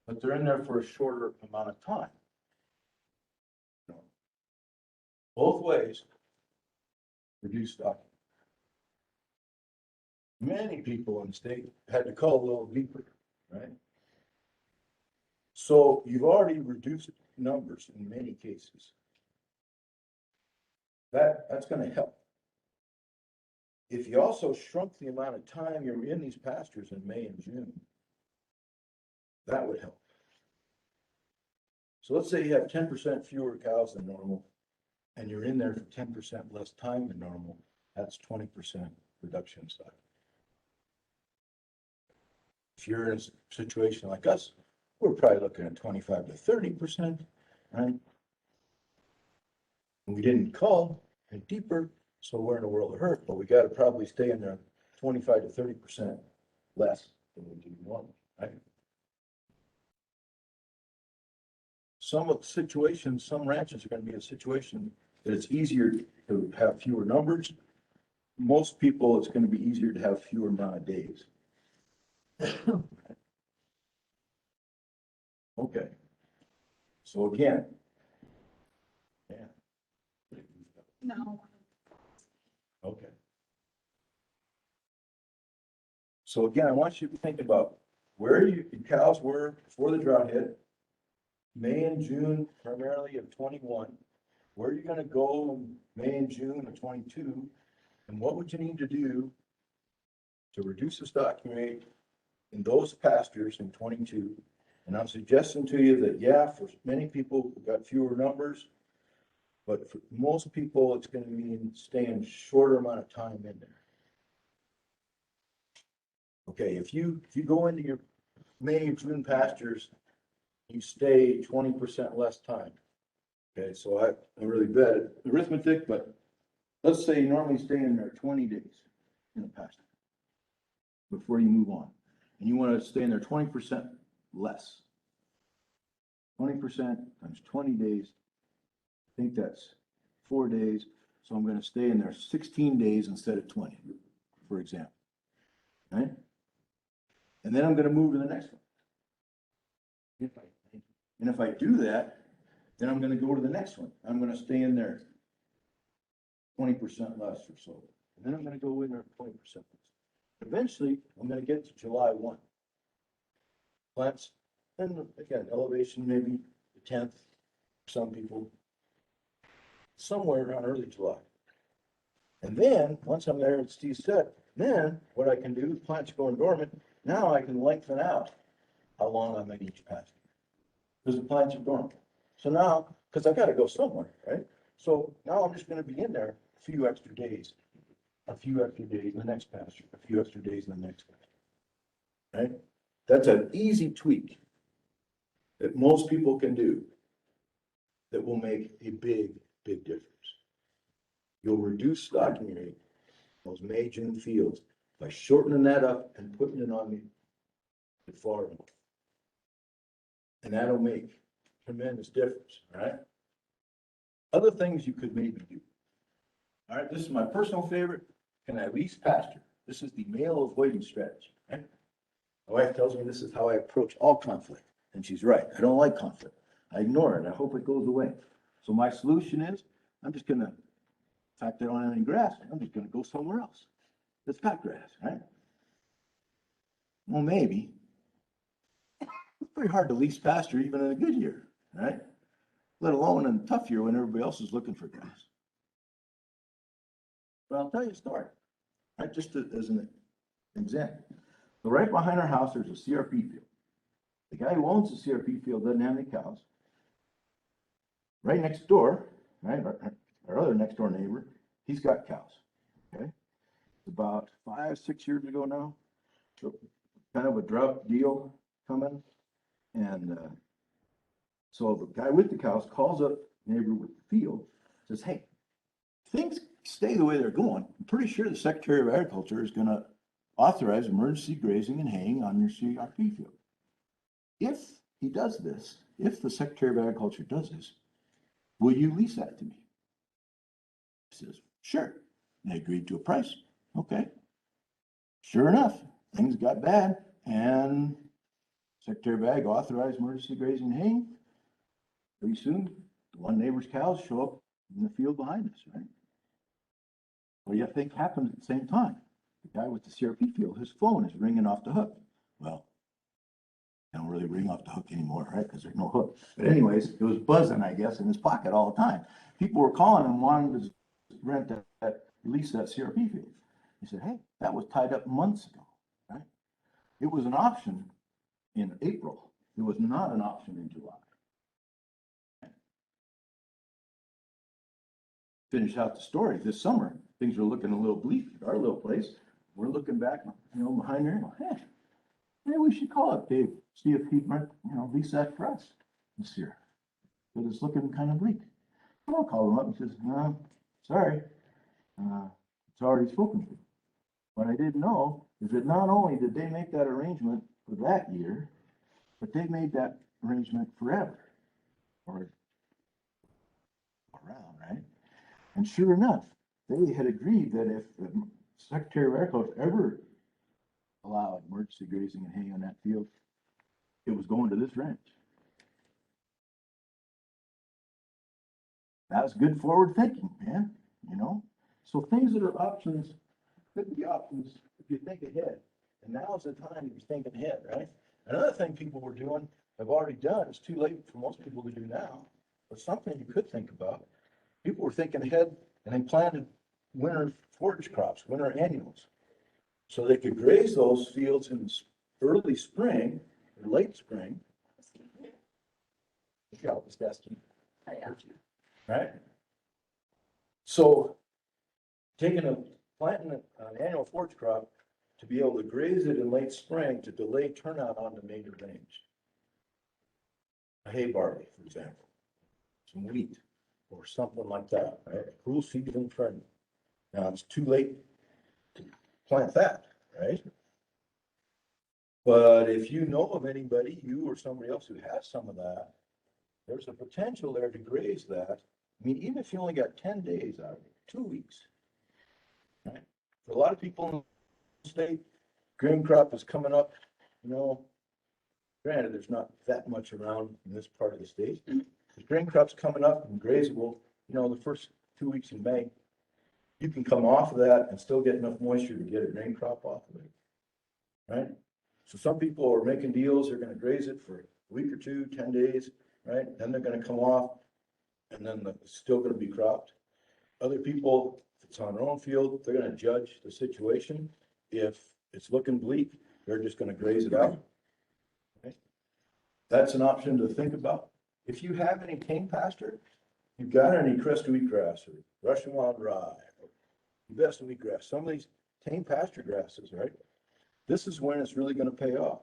but they're in there for a shorter amount of time. Both ways reduce stocking. Many people in the state had to call a little deeper, right? So you've already reduced numbers in many cases. That's going to help. If you also shrunk the amount of time you're in these pastures in May and June, that would help. So let's say you have 10% fewer cows than normal, and you're in there for 10% less time than normal. That's 20% reduction in stock. If you're in a situation like us, we're probably looking at 25 to 30%, right? And we didn't call any deeper, so we're in a world of hurt, but we got to probably stay in there 25 to 30% less than we do normally, right? Some of the situations, some ranches are going to be in a situation that it's easier to have fewer numbers. Most people, it's going to be easier to have fewer amount of days. Okay. So again. Yeah. No. Okay. So again, I want you to think about where your cows were before the drought hit, May and June primarily of 21. Where are you going to go in May and June of 22? And what would you need to do to reduce the stocking rate in those pastures in 22? And I'm suggesting to you that, yeah, for many people, we've got fewer numbers, but for most people, it's going to mean staying shorter amount of time in there. Okay, if you go into your May, June pastures, you stay 20% less time. Okay, so I'm really bad at arithmetic, but let's say you normally stay in there 20 days in a pasture before you move on. And you want to stay in there 20% less. 20% times 20 days. I think that's 4 days. So I'm going to stay in there 16 days instead of 20, for example. Right? And then I'm going to move to the next one. And if I do that, then I'm gonna go to the next one. I'm gonna stay in there 20% less or so. And then I'm gonna go in there 20% less. Eventually, I'm gonna get to July 1. Plants, and again, elevation maybe the 10th, some people, somewhere around early July. And then, once I'm there, as Steve said, then what I can do, plants going dormant, now I can lengthen out how long I'm at each pasture. Because the plants are dormant. So now, because I gotta go somewhere, right? So now I'm just gonna be in there a few extra days in the next pasture, a few extra days in the next pasture. Right? That's an easy tweak that most people can do that will make a big, big difference. You'll reduce stocking rate, those May, June fields, by shortening that up and putting it on the far end. And that'll make tremendous difference, right? Other things you could maybe do. All right, this is my personal favorite. Can I lease pasture? This is the male avoidance strategy, right? My wife tells me this is how I approach all conflict, and she's right. I don't like conflict. I ignore it. I hope it goes away. So my solution is, I'm just gonna, in fact, I don't have any grass. I'm just gonna go somewhere else that's got grass, right? Well, maybe. It's pretty hard to lease pasture even in a good year, right? Let alone in a tough year when everybody else is looking for grass. But I'll tell you a story, right? Just as an example. So right behind our house, there's a CRP field. The guy who owns the CRP field doesn't have any cows. Right next door, right, our other next door neighbor, he's got cows, okay? About 5, 6 years ago now, so kind of a drought deal coming. And so the guy with the cows calls up the neighbor with the field, says, hey, things stay the way they're going. I'm pretty sure the Secretary of Agriculture is gonna authorize emergency grazing and haying on your CRP field. If he does this, if the Secretary of Agriculture does this, will you lease that to me? He says, sure. And they agreed to a price. Okay. Sure enough, things got bad and Secretary of Ag authorized emergency grazing and haying. Pretty soon, the one neighbor's cows show up in the field behind us, right? What do you think happened at the same time? The guy with the CRP field, his phone is ringing off the hook. Well, they don't really ring off the hook anymore, right? Because there's no hook. But anyways, it was buzzing, I guess, in his pocket all the time. People were calling him, wanting to rent lease that CRP field. He said, hey, that was tied up months ago, right? It was an option in April. It was not an option in July. Finish out the story. This summer, things were looking a little bleak at our little place. We're looking back, behind there, hey, maybe we should call up Dave, see if he'd, lease that for us this year. But it's looking kind of bleak. I'll call him up and says, no, sorry, it's already spoken to. What I didn't know is that not only did they make that arrangement for that year, but they made that arrangement forever, or around, right? And sure enough, they had agreed that if the Secretary of Agriculture ever allowed emergency grazing and haying on that field, it was going to this ranch. That's good forward thinking, man, So things that are options could be options if you think ahead. And now is the time to be thinking ahead, right? Another thing people were doing, have already done, it's too late for most people to do now, but something you could think about. People were thinking ahead and they planted winter forage crops, winter annuals. So they could graze those fields in early spring or late spring. Oh, yeah. Right? So planting an annual forage crop to be able to graze it in late spring to delay turnout on the major range. A hay barley, for example, some wheat or something like that, right? A cool season friendly. Now it's too late to plant that, right? But if you know of anybody, you or somebody else who has some of that, there's a potential there to graze that. I mean, even if you only got 10 days out of it, 2 weeks, right? For a lot of people in the state, grain crop is coming up, Granted, there's not that much around in this part of the state. The grain crop's coming up and grazable, the first 2 weeks in May. You can come off of that and still get enough moisture to get a grain crop off of it. Right? So some people are making deals, they're gonna graze it for a week or two, 10 days, right? Then they're gonna come off and then it's still gonna be cropped. Other people, if it's on their own field, they're gonna judge the situation. If it's looking bleak, they're just gonna graze it out. Okay? That's an option to think about. If you have any tame pasture, you've got any crest wheatgrass or Russian wild rye, or best wheatgrass, some of these tame pasture grasses, right? This is when it's really gonna pay off.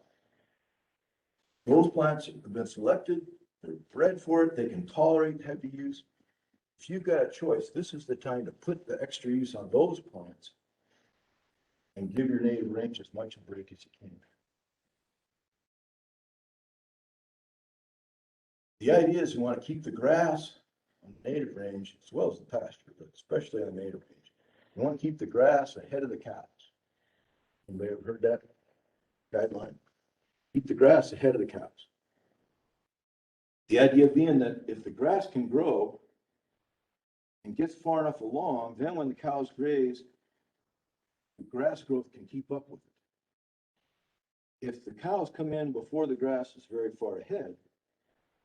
Those plants have been selected, they're bred for it, they can tolerate heavy use. If you've got a choice, this is the time to put the extra use on those plants and give your native range as much a break as you can. The idea is you want to keep the grass on the native range as well as the pasture, but especially on the native range. You want to keep the grass ahead of the cows. Anybody ever heard that guideline? Keep the grass ahead of the cows. The idea being that if the grass can grow and gets far enough along, then when the cows graze, the grass growth can keep up with it. If the cows come in before the grass is very far ahead,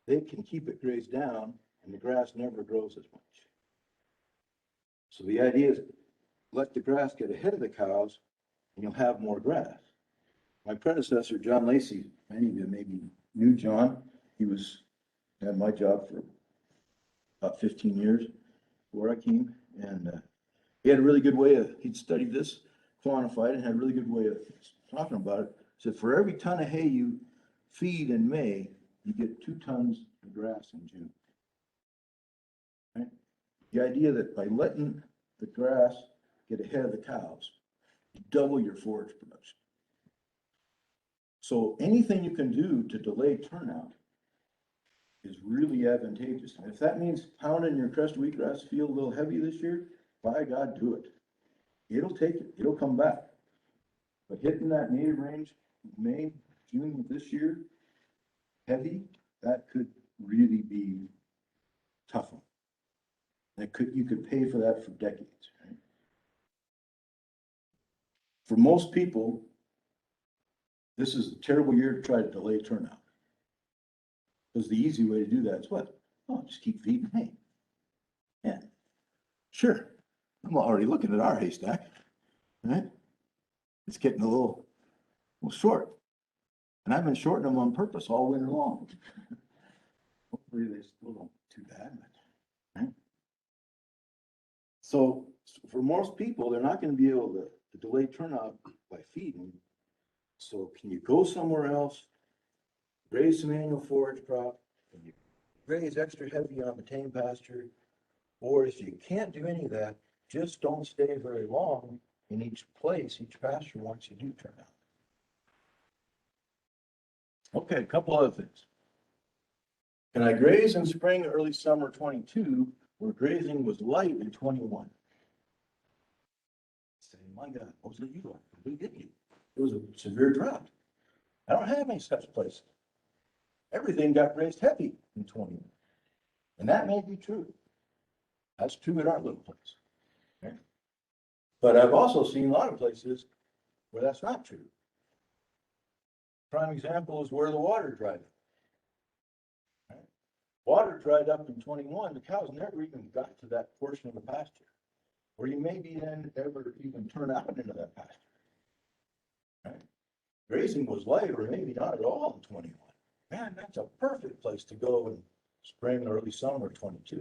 they can keep it grazed down and the grass never grows as much. So the idea is let the grass get ahead of the cows and you'll have more grass. My predecessor, John Lacey, many of you maybe knew John. He had my job for about 15 years before I came. And he had a really good way he'd studied this, quantified it, and had a really good way of talking about it. He said, for every ton of hay you feed in May, you get 2 tons of grass in June. Right? The idea that by letting the grass get ahead of the cows, you double your forage production. So anything you can do to delay turnout is really advantageous. And if that means pounding your crest wheatgrass field a little heavy this year, by God, do it. It'll take it. It'll come back. But hitting that native range May, June of this year, heavy, that could really be tough one. You could pay for that for decades, right? For most people, this is a terrible year to try to delay turnout. Because the easy way to do that is what? Oh, just keep feeding hay. Yeah, sure. I'm already looking at our haystack, right? It's getting a little short. And I've been shorting them on purpose all winter long. Hopefully they still don't too bad, right? So for most people, they're not going to be able to delay turnout by feeding. So can you go somewhere else, raise some annual forage crop, and you graze extra heavy on the tame pasture? Or if you can't do any of that, just don't stay very long in each place, each pasture once you do turn out. Okay, a couple other things. Can I graze in spring, early summer 22, where grazing was light in 21? Say, my God, what was it you? We did you? It was a severe drought. I don't have any such places. Everything got grazed heavy in 21. And that may be true. That's true at our little place. Okay? But I've also seen a lot of places where that's not true. Prime example is where the water dried up. Right? Water dried up in 21, the cows never even got to that portion of the pasture, where you maybe then ever even turn out into that pasture. Right? Grazing was light or maybe not at all in 21. Man, that's a perfect place to go in spring, early summer 22.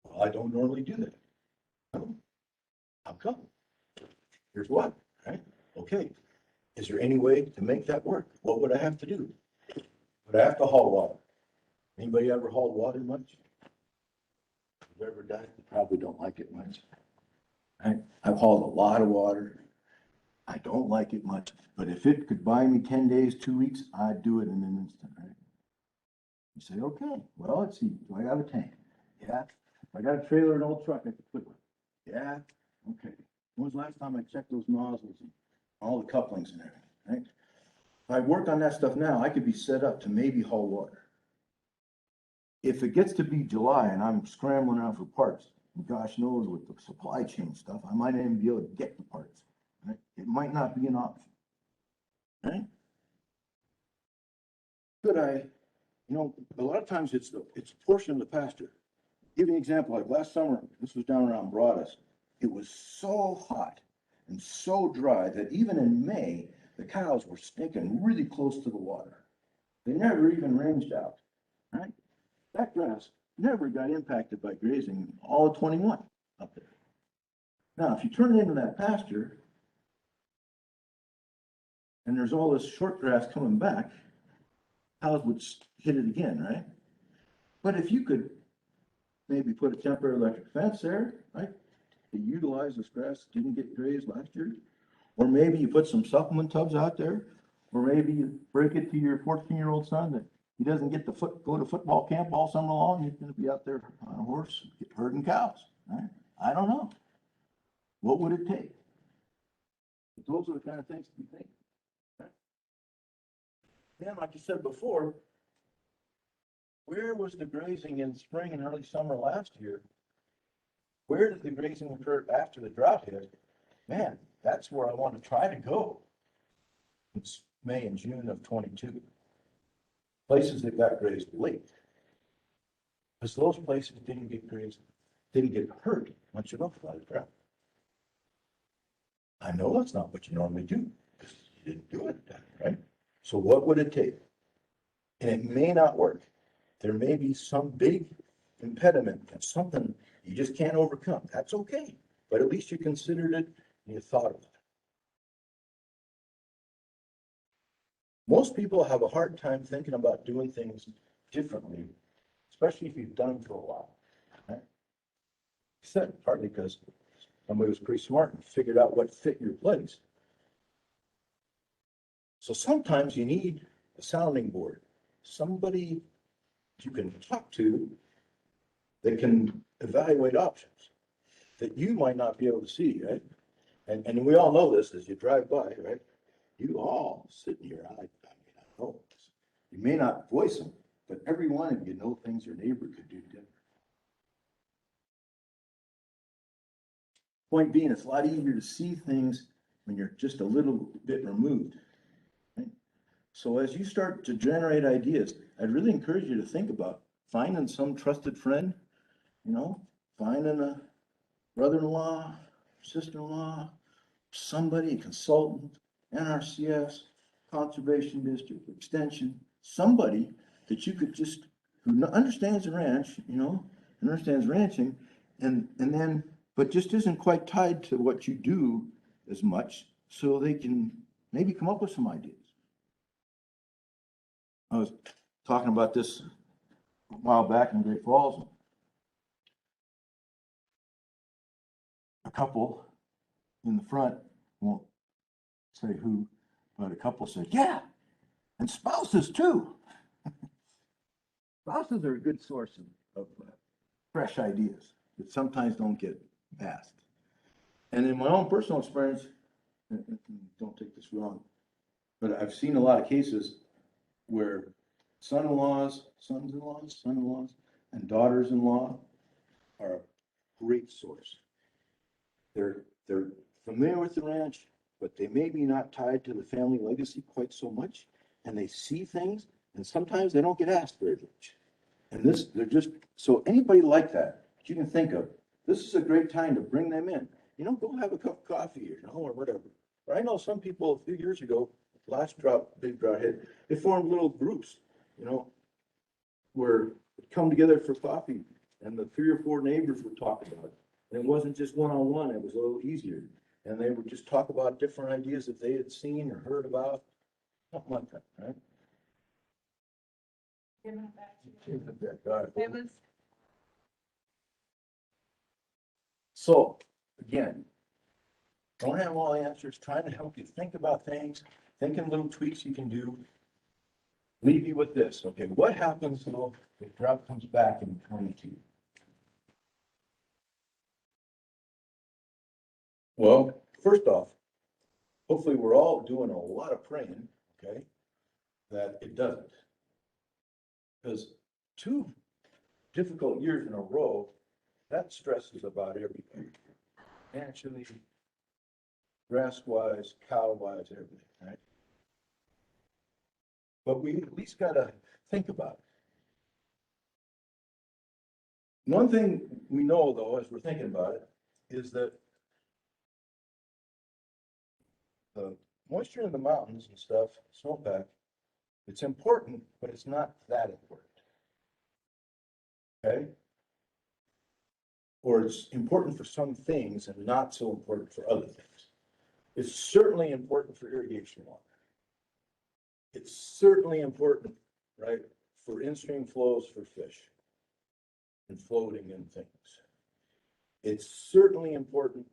Well, I don't normally do that. No. How come? Here's what, right? Okay. Is there any way to make that work? What would I have to do? Would I have to haul water? Anybody ever hauled water much? Have you ever done it? You probably don't like it much. I've hauled a lot of water. I don't like it much, but if it could buy me 10 days, 2 weeks, I'd do it in an instant, right? You say, okay, well, let's see. Do I have a tank? Yeah. I got a trailer, an old truck I could put one. Yeah. Okay. When was the last time I checked those nozzles and all the couplings and everything, right? if I work on that stuff now, I could be set up to maybe haul water. If it gets to be July and I'm scrambling around for parts, and gosh knows with the supply chain stuff, I might not even be able to get the parts, right? It might not be an option, right? Could I, a lot of times it's a portion of the pasture. Give you an example, like last summer, this was down around Broadus. It was so hot and so dry that even in May, the cows were stinking really close to the water. They never even ranged out, right? That grass never got impacted by grazing all of 21 up there. Now, if you turn it into that pasture and there's all this short grass coming back, cows would hit it again, right? But if you could maybe put a temporary electric fence there, right? To utilize this grass that didn't get grazed last year. Or maybe you put some supplement tubs out there, or maybe you break it to your 14-year-old son that he doesn't get to go to football camp all summer long. He's gonna be out there on a horse herding cows, right? I don't know. What would it take? But those are the kind of things to be thinking. Right? Then, like you said before, where was the grazing in spring and early summer last year? Where did the grazing occur after the drought hit? Man, that's where I want to try to go. It's May and June of 22. Places that got grazed late. Because those places didn't get grazed, didn't get hurt much at all by the drought. I know that's not what you normally do, because you didn't do it then, right? So what would it take? And it may not work. There may be some big impediment, something you just can't overcome. That's okay. But at least you considered it and you thought of it. Most people have a hard time thinking about doing things differently, especially if you've done them for a while. Right? Said partly because somebody was pretty smart and figured out what fit your place. So sometimes you need a sounding board, somebody you can talk to that can evaluate options that you might not be able to see, right? And we all know this as you drive by, right? You all sitting here, I know this. You may not voice them, but every one of you know things your neighbor could do different. Point being, it's a lot easier to see things when you're just a little bit removed. Right? So as you start to generate ideas, I'd really encourage you to think about finding some trusted friend, finding a brother-in-law, sister-in-law, somebody, a consultant, NRCS, Conservation District, Extension, somebody that you could just, who understands the ranch, understands ranching, and then, but just isn't quite tied to what you do as much, so they can maybe come up with some ideas. I was talking about this a while back in Great Falls. A couple in the front, won't say who, but a couple said, yeah, and spouses too. Spouses are a good source of fresh ideas that sometimes don't get asked. And in my own personal experience, don't take this wrong, but I've seen a lot of cases where sons-in-laws, and daughters-in-law are a great source. They're familiar with the ranch, but they may be not tied to the family legacy quite so much, and they see things, and sometimes they don't get asked very much. And they're just, so anybody like that you can think of, this is a great time to bring them in. Go have a cup of coffee, or whatever. But I know some people a few years ago, last big drought hit, they formed little groups, where they'd come together for coffee, and the 3 or 4 neighbors would talk about it. And it wasn't just one-on-one, it was a little easier. And they would just talk about different ideas that they had seen or heard about, something like that, right? Giving it back to you. Got it. It was, So, again, don't have all the answers, trying to help you think about things, thinking little tweaks you can do. Leave you with this, okay, what happens though if drought comes back in 22? Well, first off, hopefully we're all doing a lot of praying, okay? that it doesn't. Because 2 difficult years in a row, that stresses about everything. Financially, grass-wise, cow-wise, everything, right? But we at least gotta think about it. One thing we know, though, as we're thinking about it, is that the moisture in the mountains and stuff, snowpack, it's important, but it's not that important. Okay? Or it's important for some things and not so important for other things. It's certainly important for irrigation water. It's certainly important, right, for in-stream flows for fish and floating and things. It's certainly important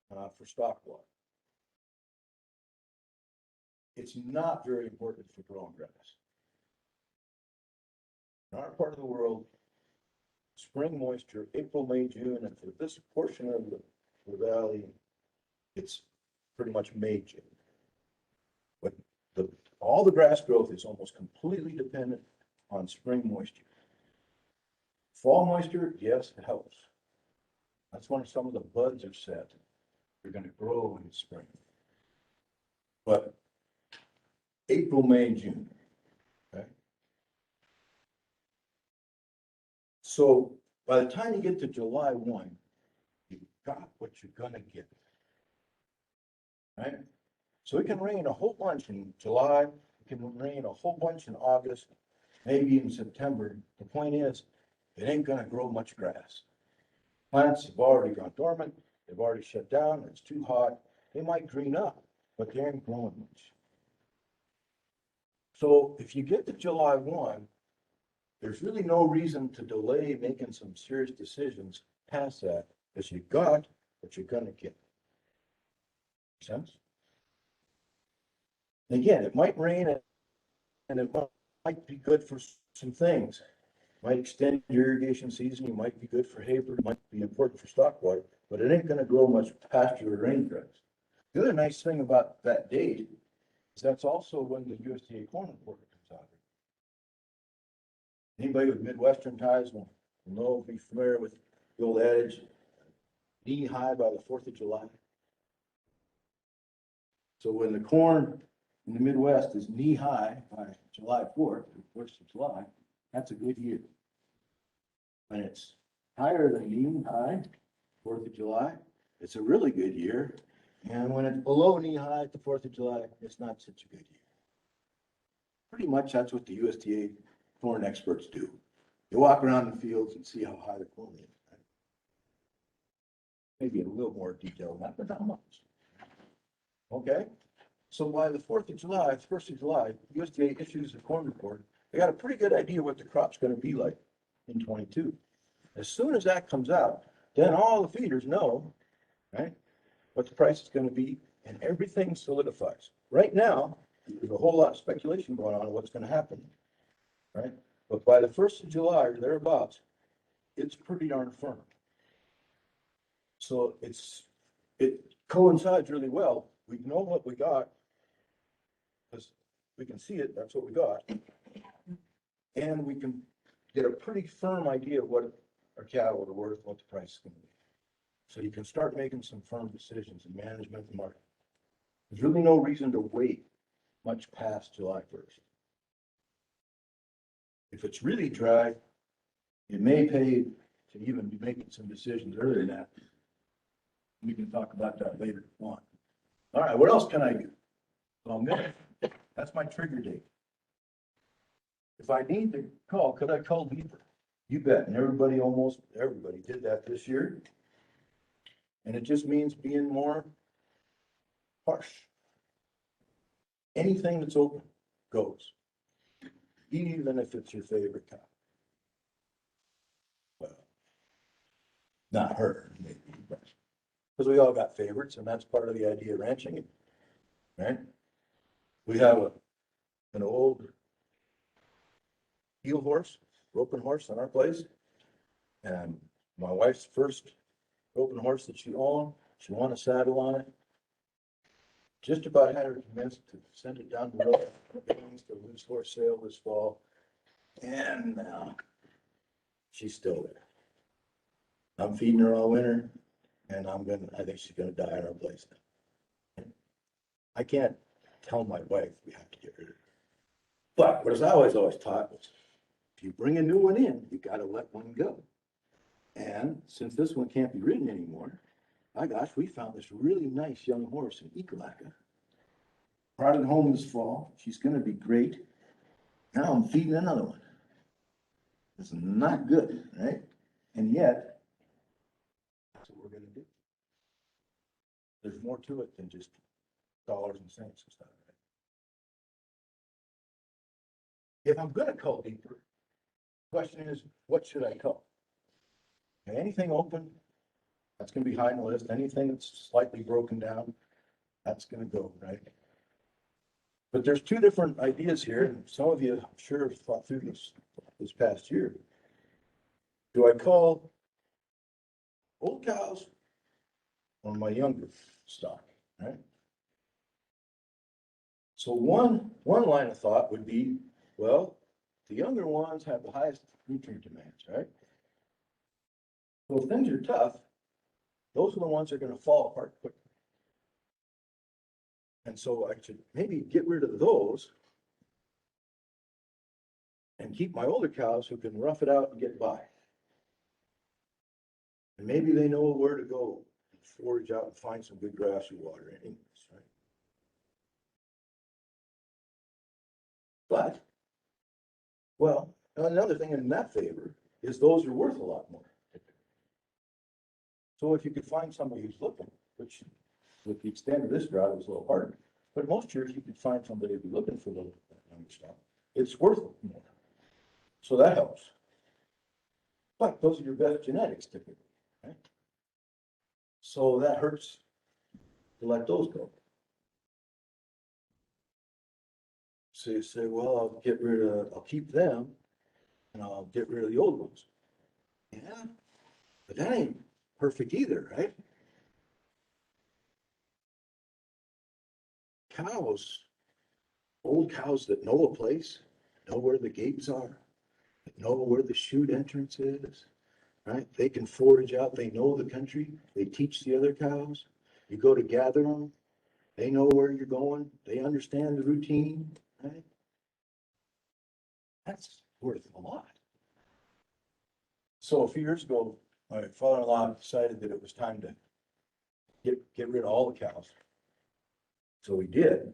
for stock water. It's not very important for growing grass. In our part of the world, spring moisture, April, May, June, and for this portion of the valley, it's pretty much May, June. But all the grass growth is almost completely dependent on spring moisture. Fall moisture, yes, it helps. That's when some of the buds are set. They're going to grow in the spring. But April, May, June, okay? So by the time you get to July 1, you've got what you're going to get, right? So it can rain a whole bunch in July, it can rain a whole bunch in August, maybe in September. The point is, it ain't gonna grow much grass. Plants have already gone dormant, they've already shut down, it's too hot. They might green up, but they ain't growing much. So if you get to July 1, there's really no reason to delay making some serious decisions past that, because you got what you're gonna get. Make sense? Again, it might rain and it might be good for some things. Might extend your irrigation season, you might be good for Haber, might be important for stock water, but it ain't gonna grow much pasture or rain grass. The other nice thing about that date is that's also when the USDA corn report comes out. Anybody with Midwestern ties will know, be familiar with the old adage, knee high by the 4th of July. So when the corn in the Midwest is knee high by July 4th, the 1st of July, that's a good year. When it's higher than knee high, 4th of July, it's a really good year. And when it's below knee high at the 4th of July, it's not such a good year. Pretty much that's what the USDA corn experts do. They walk around the fields and see how high the corn is. Right? Maybe a little more detail than that, but not much. Okay? So by the 4th of July, 1st of July, USDA issues a corn report. They got a pretty good idea what the crop's going to be like in 22. As soon as that comes out, then all the feeders know, right, what the price is going to be, and everything solidifies. Right now, there's a whole lot of speculation going on what's going to happen, right? But by the 1st of July or thereabouts, it's pretty darn firm. So it coincides really well. We know what we got because we can see it. That's what we got. And we can get a pretty firm idea of what our cattle are worth, what the price is going to be. So you can start making some firm decisions in management and market. There's really no reason to wait much past July 1st. If it's really dry, it may pay to even be making some decisions earlier than that. We can talk about that later if you want. All right, what else can I do? So I'm gonna, that's my trigger date. If I need to call, could I call Beaver? You bet. And almost everybody did that this year. And it just means being more harsh. Anything that's open goes, even if it's your favorite cow. Well, not her, maybe, because we all got favorites, and that's part of the idea of ranching, right? We have an old heel horse, roping horse on our place, and my wife's first roping horse that she owned, she won a saddle on it. just about had her convinced to send it down the road, to loose horse sale this fall. And she's still there. I'm feeding her all winter and I think she's gonna die in our place now. I can't tell my wife we have to get rid of her. But what I always taught was, if you bring a new one in, you gotta let one go. And since this one can't be ridden anymore, my gosh, we found this really nice young horse in Ekalaka. Brought it home this fall. She's gonna be great. Now I'm feeding another one. It's not good, right? And yet, that's what we're gonna do. There's more to it than just dollars and cents and stuff. Right? If I'm gonna cull deeper, question is, what should I cull? Okay, anything open, that's gonna be high on the list. Anything that's slightly broken down, that's gonna go, right? But there's two different ideas here, and some of you, I'm sure, have thought through this past year. Do I call old cows or my younger stock, right? So one line of thought would be, well, the younger ones have the highest nutrient demands, right? So if things are tough, those are the ones that are gonna fall apart quickly. And so I should maybe get rid of those and keep my older cows who can rough it out and get by. And maybe they know where to go and forage out and find some good grass or water anyways, right? But, well, another thing in that favor is those are worth a lot more. So if you could find somebody who's looking, which with the extent of this drought, it was a little harder, but most years you could find somebody who'd be looking for a little younger stuff. It's worth more. So that helps. But those are your best genetics typically, right? So that hurts to let those go. So you say, well, I'll keep them and I'll get rid of the old ones. Yeah, but that ain't perfect either, right? Cows, old cows that know a place, know where the gates are, know where the chute entrance is, right? They can forage out, they know the country, they teach the other cows. You go to gather them, they know where you're going, they understand the routine, right? That's worth a lot. So a few years ago, my father-in-law decided that it was time to get rid of all the cows. So we did.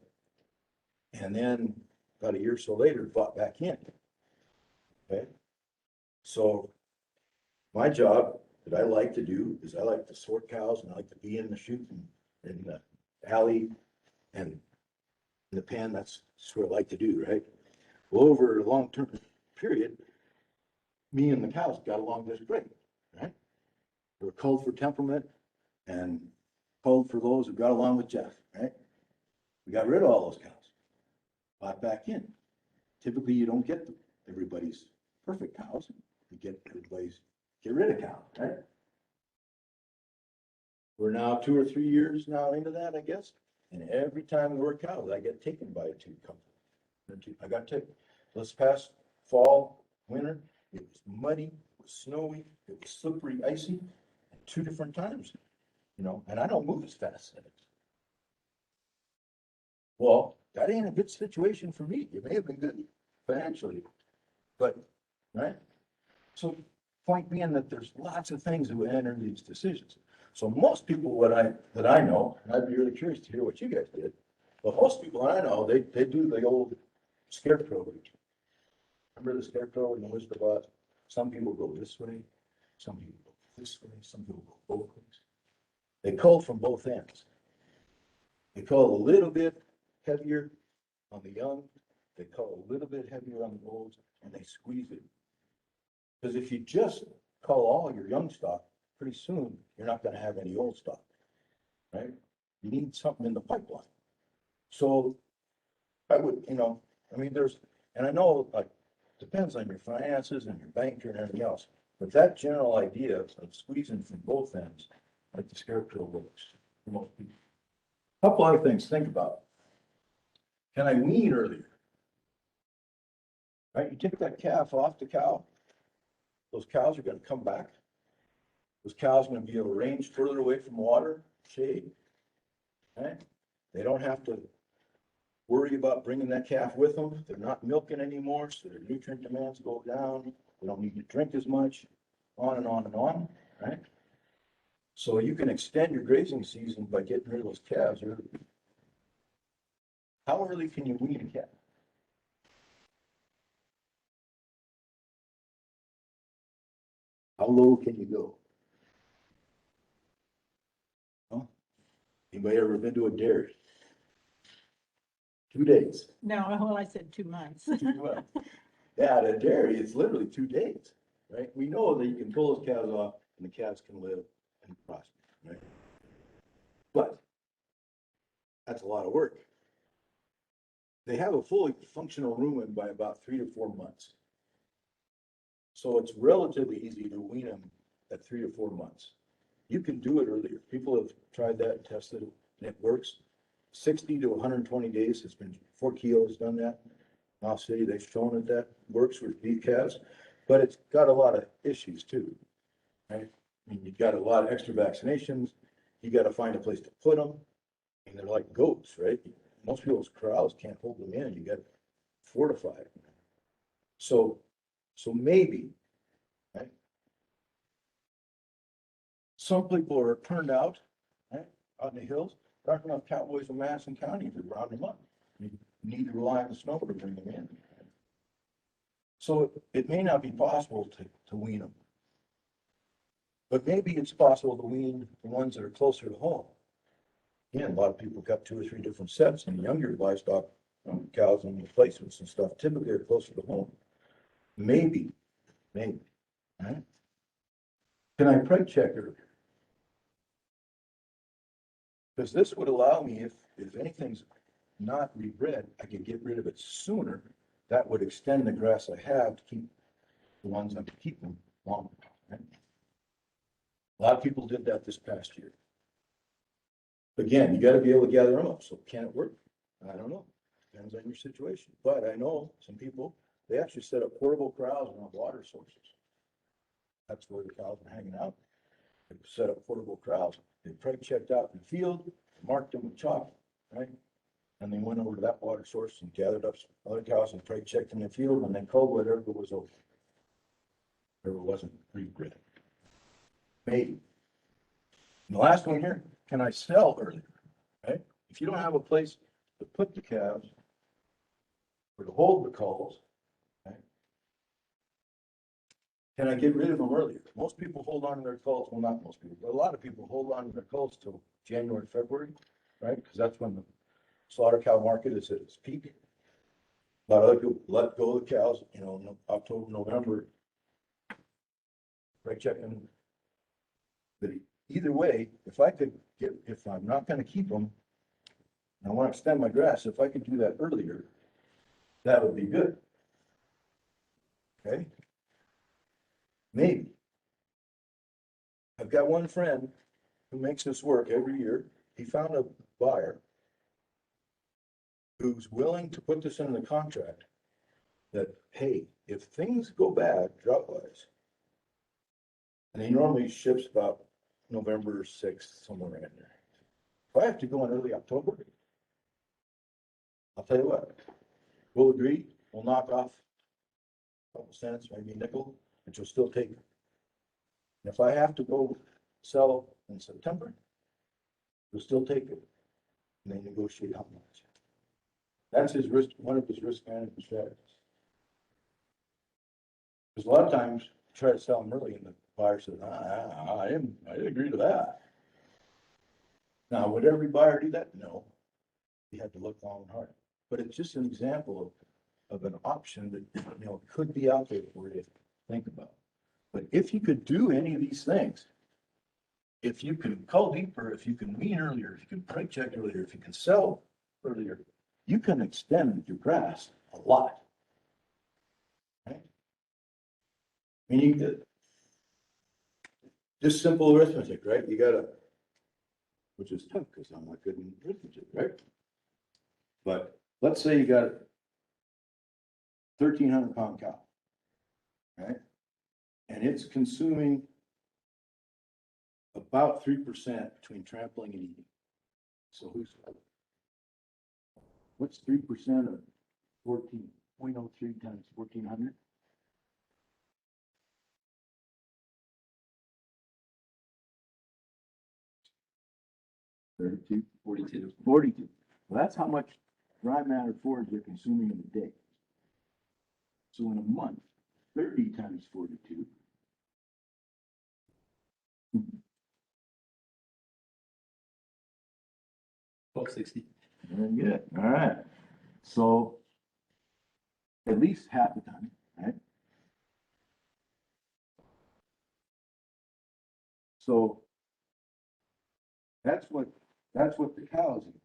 And then about a year or so later, bought back in. Okay. So my job that I like to do is I like to sort cows and I like to be in the chute and in the alley and in the pen. That's what I like to do, right? Well, over a long-term period, me and the cows got along just great, right? They were culled for temperament and culled for those who got along with Jeff, right? We got rid of all those cows, bought back in. Typically, you don't get everybody's perfect cows. You get get rid of cows, right? We're now 2 or 3 years now into that, I guess. And every time there were cows, I get taken by a two couple. I got taken. This past fall, winter, it was muddy, it was snowy, it was slippery, icy, at 2 different times, and I don't move as fast as it. Well, that ain't a good situation for me. It may have been good financially, but, right? So point being that there's lots of things that would enter these decisions. So most people that I know, and I'd be really curious to hear what you guys did, but most people I know, they do the old scarecrow route. Remember the scarecrow in the Wizard of Oz? Some people go this way, some people go this way, some people go both ways. They cull from both ends. They cull a little bit heavier on the young, they cull a little bit heavier on the olds, and they squeeze it. Because if you just cull all your young stock, pretty soon you're not going to have any old stock, right? You need something in the pipeline. So I would, and I know, like, depends on your finances and your banker and everything else, but that general idea of squeezing from both ends, like the scarecrow works for most people. Couple other things to think about. Can I wean earlier? Right, you take that calf off the cow, those cows are gonna come back. Those cows are gonna be able to range further away from water, shade. Right? They don't have to worry about bringing that calf with them. They're not milking anymore, so their nutrient demands go down. They don't need to drink as much, on and on and on, right? So you can extend your grazing season by getting rid of those calves early. How early can you wean a calf? How low can you go? Huh? Anybody ever been to a dairy? 2 days. No, well, I said 2 months. Yeah, at a dairy, it's literally 2 days, right? We know that you can pull those calves off and the calves can live and prosper, right? But that's a lot of work. They have a fully functional rumen by about 3 to 4 months. So it's relatively easy to wean them at 3 to 4 months. You can do it earlier. People have tried that and tested it, and it works. 60 to 120 days, it's been, Fort Keogh has done that. Mouse City, they've shown that that works with beef calves, but it's got a lot of issues too, right? I mean, you've got a lot of extra vaccinations, you gotta find a place to put them, and they're like goats, right? Most people's corrals can't hold them in, you gotta fortify it. So maybe, right? Some people are turned out, right, out in the hills, there aren't enough cowboys in Madison County to round them up. You need to rely on the snow to bring them in. So it may not be possible to wean them. But maybe it's possible to wean the ones that are closer to home. Again, a lot of people got 2 or 3 different sets, and younger livestock, cows and replacements and stuff typically are closer to home. Maybe, right? Can I preg check her? Because this would allow me, if anything's not rebred, I could get rid of it sooner. That would extend the grass I have to keep the ones I could keep them longer. Right? A lot of people did that this past year. Again, you gotta be able to gather them up, so can it work? I don't know, depends on your situation, but I know some people, they actually set up portable corrals around water sources. That's where the cows are hanging out. They set up portable corrals, they preg checked out in the field, marked them with chalk, right? And they went over to that water source and gathered up some other cows and preg checked in the field, and then called whatever was over. Whatever wasn't rebred. Maybe. And the last one here, can I sell earlier, right? If you don't have a place to put the calves or to hold the culls, right? Can I get rid of them earlier? Most people hold on to their culls, well, not most people, but a lot of people hold on to their culls till January, February, right? Because that's when the slaughter cow market is at its peak. A lot of other people let go of the cows, you know, October, November. Right, checking. But either way, if I could get, if I'm not gonna keep them, and I want to extend my grass, if I could do that earlier, that would be good. Okay? Maybe. I've got one friend who makes this work every year. He found a buyer who's willing to put this in the contract that, hey, if things go bad drought-wise, and he normally ships about November 6th, somewhere in there. If I have to go in early October, I'll tell you what, we'll agree, we'll knock off a couple cents, maybe a nickel, but you'll still take it. And if I have to go sell in September, you'll still take it. And then negotiate how much. That's his risk, one of his risk management strategies. Because a lot of times, you try to sell them early and the buyer says, I didn't agree to that. Now, would every buyer do that? No. You have to look long and hard. But it's just an example of an option that, you know, could be out there for you to think about. But if you could do any of these things, if you can cull deeper, if you can wean earlier, if you can preg check earlier, if you can sell earlier, you can extend your grass a lot. Right? Meaning that just simple arithmetic, right? You gotta which is tough because I'm not good in arithmetic, right? But let's say you got a 1,300 pound cow, right? And it's consuming about 3% between trampling and eating. So what's 3% of 14.03 times 1,400? Thirty-two. 42. 42. Well, that's how much dry matter forage they're consuming in a day. So in a month, 30 times 42. 1260. Very good. All right. So at least half the time, right? So that's what the cows eat.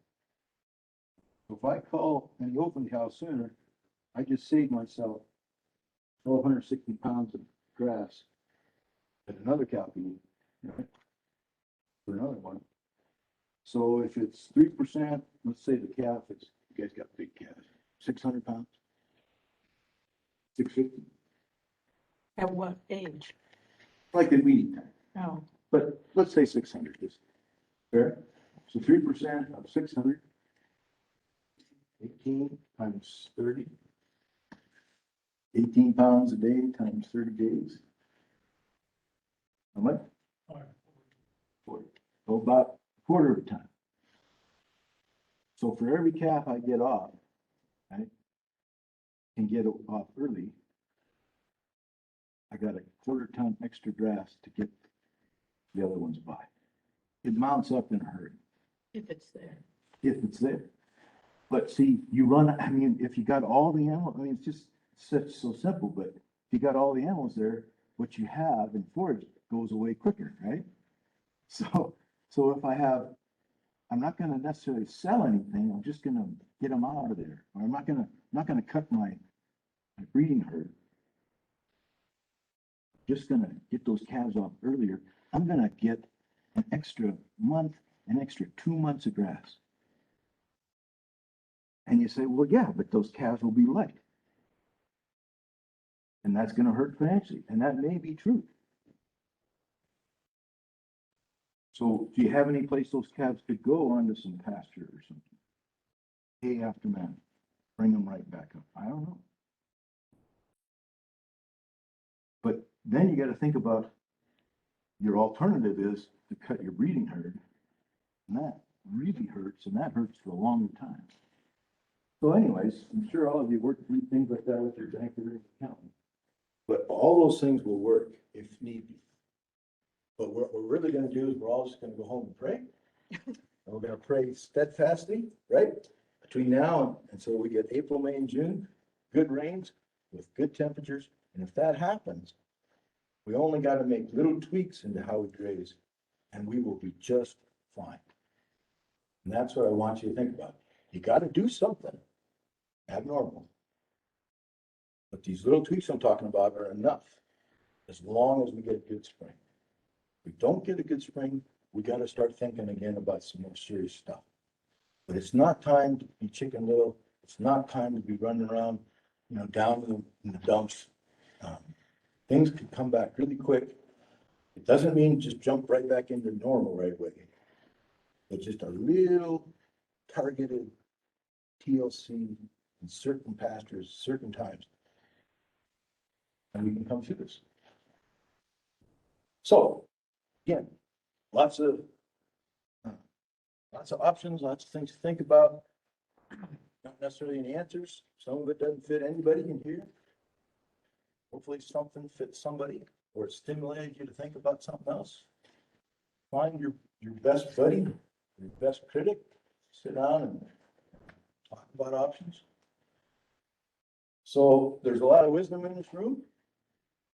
So if I call any open cow sooner, I just saved myself 1,260 pounds of grass that another cow can eat, right? For another one. So if it's 3%, let's say the calf is, you guys got big calves, 600 pounds? 650, At what age? like at weaning time, Oh, but let's say 600 is fair. So 3% of 600, 18 times 30, 18 pounds a day times 30 days. How much? 40. So about a quarter of the time. So for every calf I get off, I can get off early, I got a quarter ton extra grass to get the other ones by. It mounts up in a hurry if it's there. if it's there. But see, you run, I mean, if you got all the animals, I mean, it's just such so simple, but if you got all the animals there, what you have in forage goes away quicker, right? So if I have, I'm not gonna necessarily sell anything, I'm just gonna get them out of there. Or I'm not gonna cut my breeding herd. Just gonna get those calves off earlier. I'm gonna get an extra month, an extra 2 months of grass. And you say, well, yeah, but those calves will be light. And that's gonna hurt financially, and that may be true. So do you have any place those calves could go onto some pasture or something? Hay after man, bring them right back up. I don't know. But then you gotta think about your alternative is to cut your breeding herd. And that really hurts, and that hurts for a longer time. So anyways, I'm sure all of you work through things like that with your banker and accountant. But all those things will work if need be. But what we're really gonna do is we're all just gonna go home and pray. And we're gonna pray steadfastly, right? Between now and so we get April, May, and June, good rains with good temperatures. And if that happens, we only gotta make little tweaks into how we graze and we will be just fine. And that's what I want you to think about. You gotta do something abnormal. But these little tweaks I'm talking about are enough, as long as we get a good spring. If we don't get a good spring, we gotta start thinking again about some more serious stuff. But it's not time to be Chicken Little. It's not time to be running around, down in the dumps. Things can come back really quick. It doesn't mean just jump right back into normal right away. But just a little targeted TLC in certain pastures, certain times. And we can come through this. So, again, lots of options, lots of things to think about. Not necessarily any answers. Some of it doesn't fit anybody in here. Hopefully something fits somebody, or it stimulated you to think about something else. Find your best buddy, your best critic, sit down and talk about options. So there's a lot of wisdom in this room.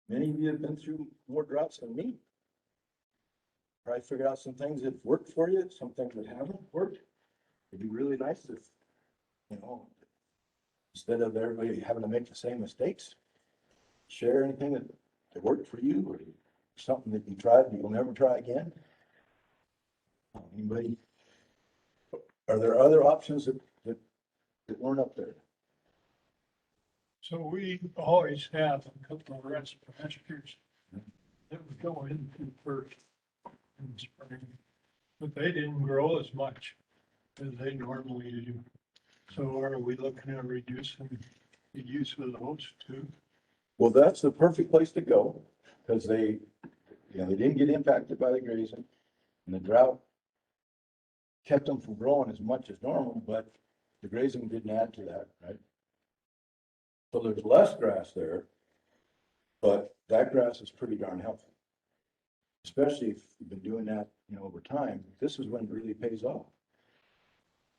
Many of you have been through more droughts than me. Probably figured out some things that worked for you, some things that haven't worked. It'd be really nice if, instead of everybody having to make the same mistakes, share anything that worked for you or something that you tried that you'll never try again. Anybody? Are there other options that weren't up there? So we always have a couple of rest pastures that would go into first in the spring, but they didn't grow as much as they normally do. So are we looking at reducing the use of those too? Well, that's the perfect place to go, because they didn't get impacted by the grazing, and the drought kept them from growing as much as normal, but the grazing didn't add to that, right? So there's less grass there, but that grass is pretty darn healthy. Especially if you've been doing that, over time, this is when it really pays off.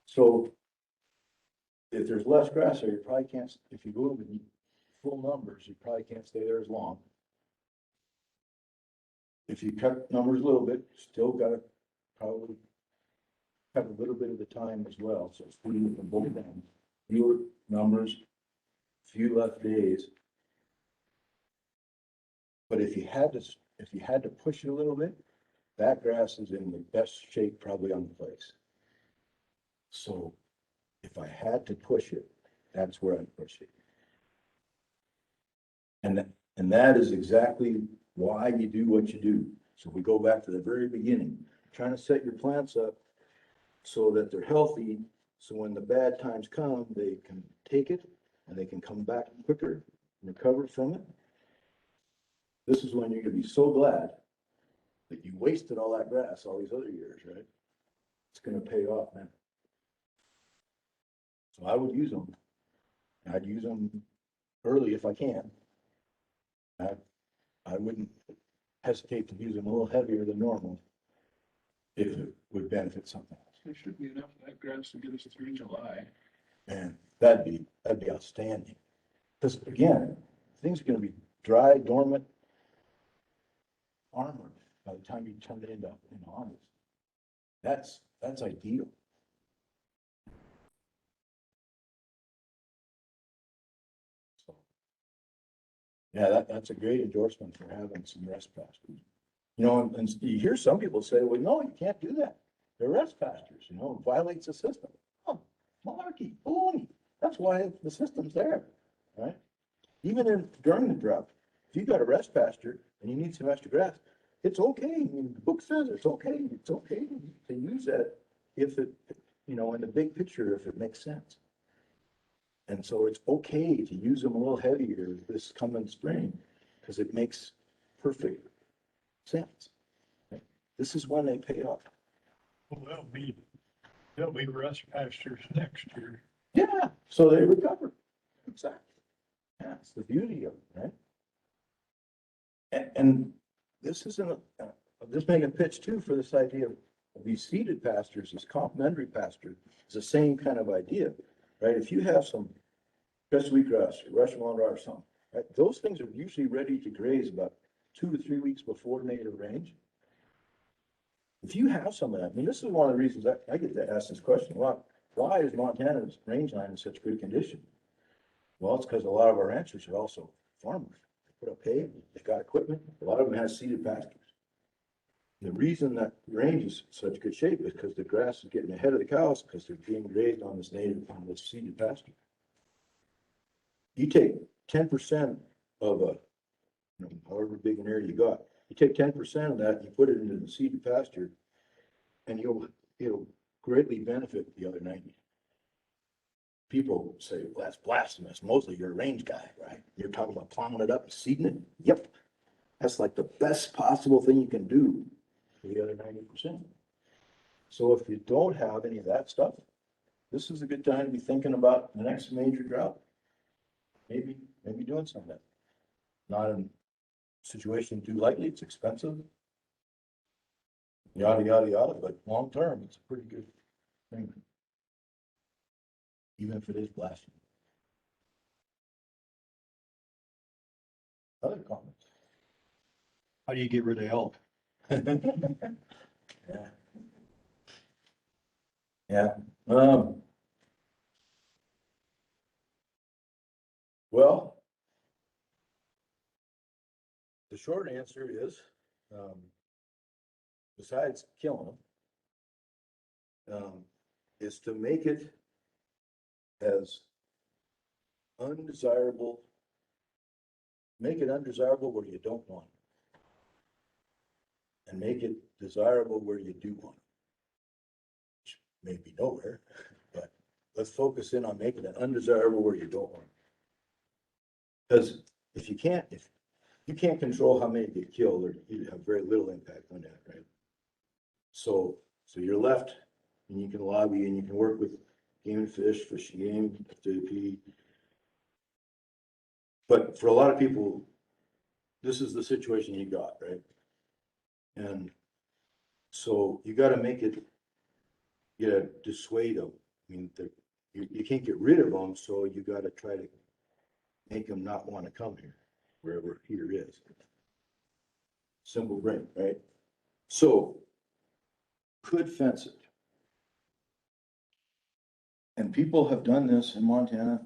So if there's less grass there, you probably can't, if you go in full numbers, you probably can't stay there as long. If you cut numbers a little bit, still gotta probably cut a little bit of the time as well, so it's feeding from both ends. Fewer numbers, few less days. But if you had to push it a little bit, that grass is in the best shape probably on the place. So if I had to push it, that's where I'd push it. And that is exactly why you do what you do. So if we go back to the very beginning, trying to set your plants up so that they're healthy, so when the bad times come, they can take it and they can come back quicker and recover from it. This is when you're gonna be so glad that you wasted all that grass all these other years, right? It's gonna pay off, man. So I would use them. I'd use them early if I can. I wouldn't hesitate to use them a little heavier than normal if it would benefit something else. There should be enough of that grass to get us through July. And that'd be outstanding. Because again, things are gonna be dry, dormant, armored by the time you turn it into August. That's ideal. So, yeah, that's a great endorsement for having some rest pastures. And you hear some people say, well, no, you can't do that. They're rest pastures, it violates the system. Oh, malarkey, baloney. That's why the system's there, right? Even during the drought, if you got a rest pasture and you need some extra grass, it's okay. I mean, the book says it's okay. It's okay to use that if it, in the big picture, if it makes sense. And so it's okay to use them a little heavier this coming spring because it makes perfect sense. Right? This is when they pay off. Well, there'll be rest pastures next year. Yeah, so they recover. Exactly. Yeah, it's the beauty of it, right? And this isn't, I'm just making a pitch too for this idea of these seeded pastures, this complementary pasture, is the same kind of idea, right? If you have some fresh wheatgrass, or Russian walnut or something, right? Those things are usually ready to graze about 2 to 3 weeks before native range. If you have some of that, I mean, this is one of the reasons I get to ask this question a lot. Why is Montana's rangeland in such good condition? Well, it's because a lot of our ranchers are also farmers. They put up hay, they've got equipment, a lot of them have seeded pastures. The reason that range is such good shape is because the grass is getting ahead of the cows because they're being grazed on this seeded pasture. You take 10% of however big an area you got, you take 10% of that, you put it into the seeded pasture, and it'll greatly benefit the other 90. People say, well, that's blasphemous. Mostly you're a range guy, right? You're talking about plowing it up and seeding it. Yep. That's like the best possible thing you can do for the other 90%. So if you don't have any of that stuff, this is a good time to be thinking about the next major drought. Maybe doing some of that. Not a situation too lightly, it's expensive. Yada, yada, yada, but long term, it's a pretty good thing. Even if it is blasphemy. Other comments? How do you get rid of elk? Yeah. Yeah. Well, the short answer is, besides killing them, is to make it as undesirable, make it undesirable where you don't want it. And make it desirable where you do want it. Which may be nowhere, but let's focus in on making it undesirable where you don't want it. Because if you can't control how many get killed, or you have very little impact on that, right? So you're left, and you can lobby, and you can work with Game and Fish and Game, FWP. But for a lot of people, this is the situation you got, right? And so you gotta make it, you gotta dissuade them. I mean, you can't get rid of them, so you gotta try to make them not wanna come here, wherever here is. Simple brain, right? So, could fence it. And people have done this in Montana,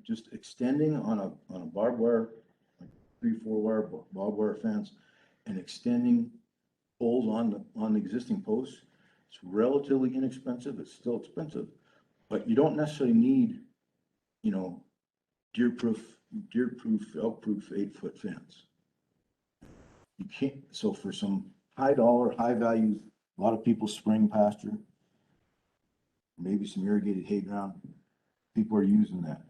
just extending on a barbed wire, like 3-4 wire barbed wire fence, and extending poles on the existing posts. It's relatively inexpensive, it's still expensive, but you don't necessarily need, you know, deer-proof, elk-proof 8-foot fence. You can't, so for some high dollar, high value, a lot of people spring pasture, maybe some irrigated hay ground, people are using that.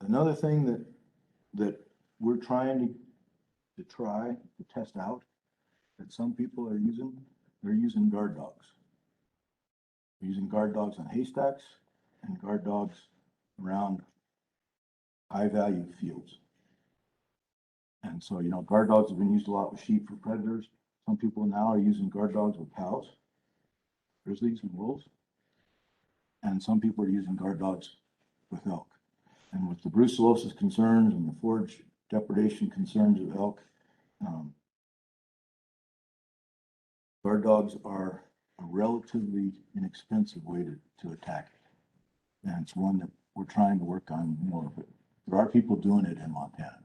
Another thing that we're trying to test out, that some people are using, they're using guard dogs. They're using guard dogs on haystacks and guard dogs around high value fields. And so, you know, guard dogs have been used a lot with sheep for predators. Some people now are using guard dogs with cows, grizzlies and wolves. And some people are using guard dogs with elk. And with the brucellosis concerns and the forage depredation concerns of elk, guard dogs are a relatively inexpensive way to attack it. And it's one that we're trying to work on more of it. There are people doing it in Montana.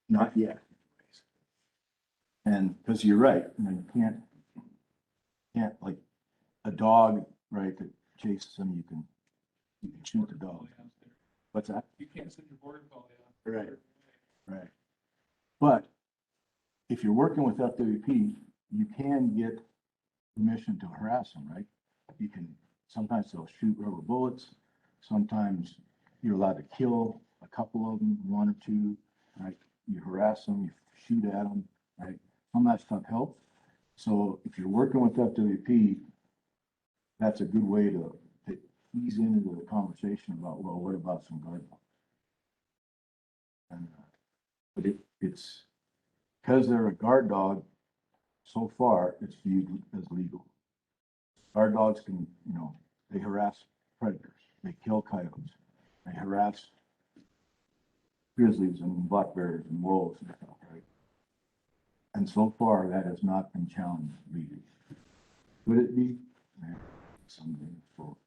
Not yet. And because you're right, you know, you can't like a dog, right, that chases them, you can shoot the dog. What's that? You can't send your border collie out. Right. Right. But if you're working with FWP, you can get permission to harass them, right? You can, sometimes they'll shoot rubber bullets. Sometimes you're allowed to kill a couple of them, 1 or 2, right? You harass them, you shoot at them, right? Some of that stuff helps. So if you're working with FWP, that's a good way to ease into the conversation about, well, what about some guard dogs? And, but it's because they're a guard dog, so far it's viewed as legal. Guard dogs can, you know, they harass predators, they kill coyotes, they harass grizzlies and black bears and wolves and stuff, right? And so far that has not been challenged legally. Could it be? Yeah, someday. So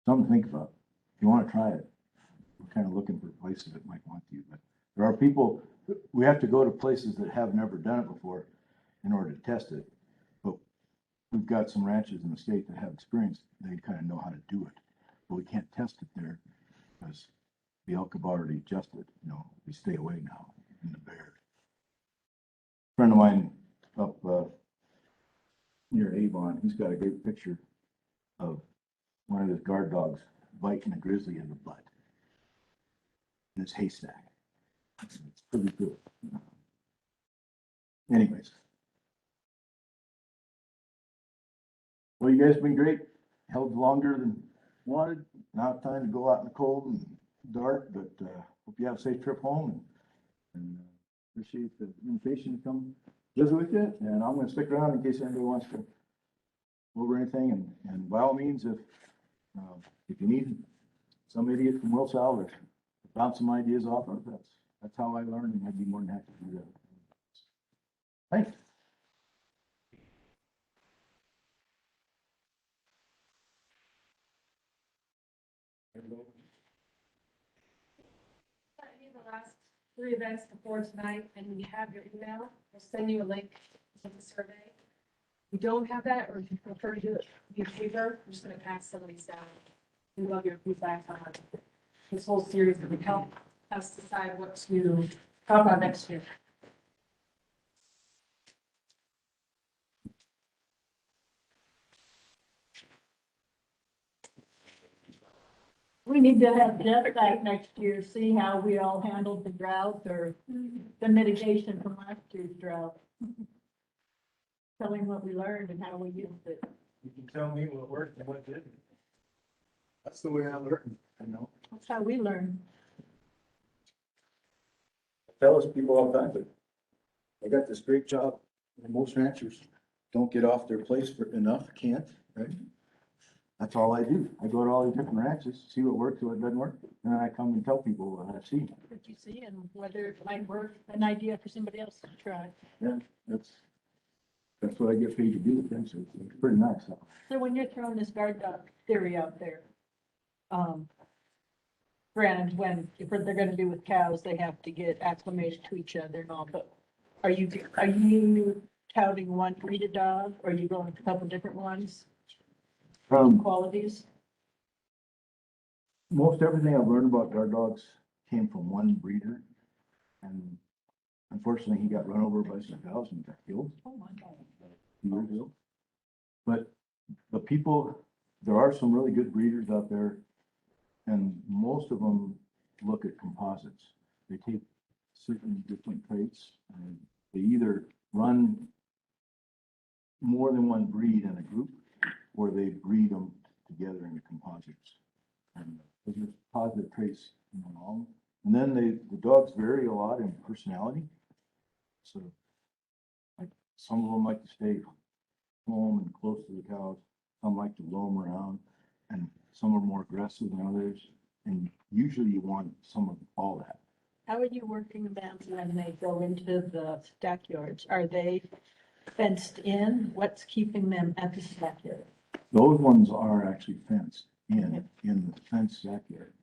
something to think about. If you want to try it, we're kind of looking for places that might want to, but there are people, we have to go to places that have never done it before in order to test it. But we've got some ranches in the state that have experience. They kind of know how to do it, but we can't test it there because the elk have already adjusted. You know, we stay away now in the bear. A friend of mine up near Avon, he's got a great picture of one of his guard dogs biting a grizzly in the butt in his haystack. It's pretty good. Anyways. Well, you guys have been great. Held longer than wanted. Now it's time to go out in the cold and dark, but hope you have a safe trip home and appreciate the invitation to come visit with you. And I'm going to stick around in case anybody wants to go over anything. And by all means, if you need some idiot from Wilsall to bounce some ideas off of, that's how I learn, and I'd be more than happy to do that. Thanks. 3 events before tonight and you have your email, we'll send you a link to the survey. If you don't have that, or if you prefer to do it via paper, I'm just gonna pass some of these down. We love your feedback on this whole series that would help us decide what to talk about next year. We need to have Jeff back next year, see how we all handled the drought or the mitigation from last year's drought. Tell him what we learned and how we used it. You can tell me what worked and what didn't. That's the way I learn, you know. That's how we learn. Tell us people all the time, but they got this great job, and most ranchers don't get off their place for enough, can't, right? That's all I do. I go to all these different ranches, see what works, what doesn't work, and then I come and tell people what I've seen. What you see and whether it might work, an idea for somebody else to try. Yeah, that's what I get paid to do with them, so it's pretty nice. So when you're throwing this guard dog theory out there, granted, if they're gonna do with cows, they have to get acclimated to each other and all, but are you touting one breed of dog, or are you going with a couple different ones, qualities? Most everything I've learned about guard dogs came from one breeder, and unfortunately, he got run over by some cows and got killed. Oh my God. Years ago. But the people, there are some really good breeders out there, and most of them look at composites. They take certain different traits, and they either run more than one breed in a group, or they breed them together into composites. And those are positive traits in them all. And then the dogs vary a lot in personality. So, like, some of them like to stay home and close to the cows. Some like to roam around, and some are more aggressive than others. And usually you want some of all that. How are you working them when they go into the stackyards? Are they fenced in? What's keeping them at the stackyard? Those ones are actually fenced in the fenced backyard.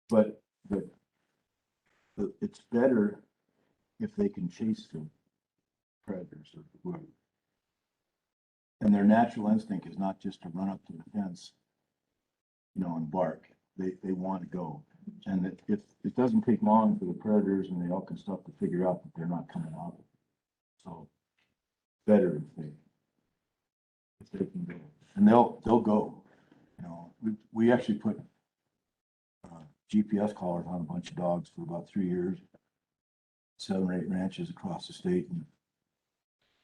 But it's better if they can chase the predators or whoever. And their natural instinct is not just to run up to the fence, and bark. They want to go. And if it doesn't take long for the predators and the elk and stuff to figure out that they're not coming out. So better if they can go. And they'll go. We actually put GPS collars on a bunch of dogs for about 3 years, 7 or 8 ranches across the state, and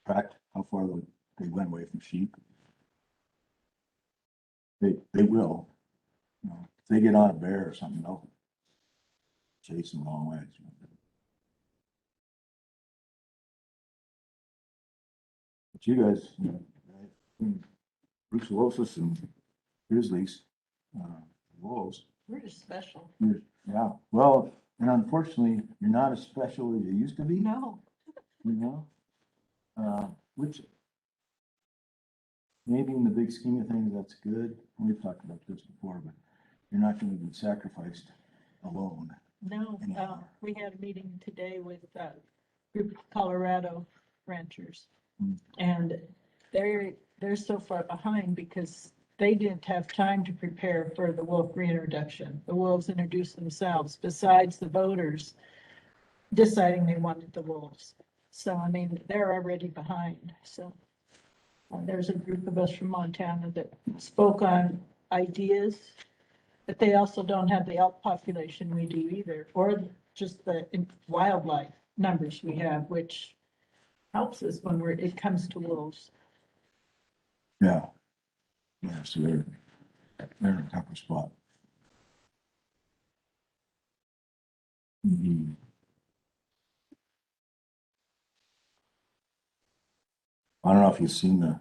tracked how far they went away from sheep. They will. If they get on a bear or something, they'll chase them a long ways. But you guys, brucellosis and grizzlies, wolves. We're just special. Yeah, well, and unfortunately, you're not as special as you used to be, No. Which maybe in the big scheme of things, that's good. We've talked about this before, but you're not going to be sacrificed alone. No, anymore. we had a meeting today with a group of Colorado ranchers. Mm. And they're so far behind because they didn't have time to prepare for the wolf reintroduction. The wolves introduced themselves, besides the voters deciding they wanted the wolves. So, I mean, they're already behind, so. There's a group of us from Montana that spoke on ideas, but they also don't have the elk population we do either, or just the wildlife numbers we have, which helps us when it comes to wolves. Yeah. Yeah, so they're in a tougher spot. Mhm. I don't know if you've seen I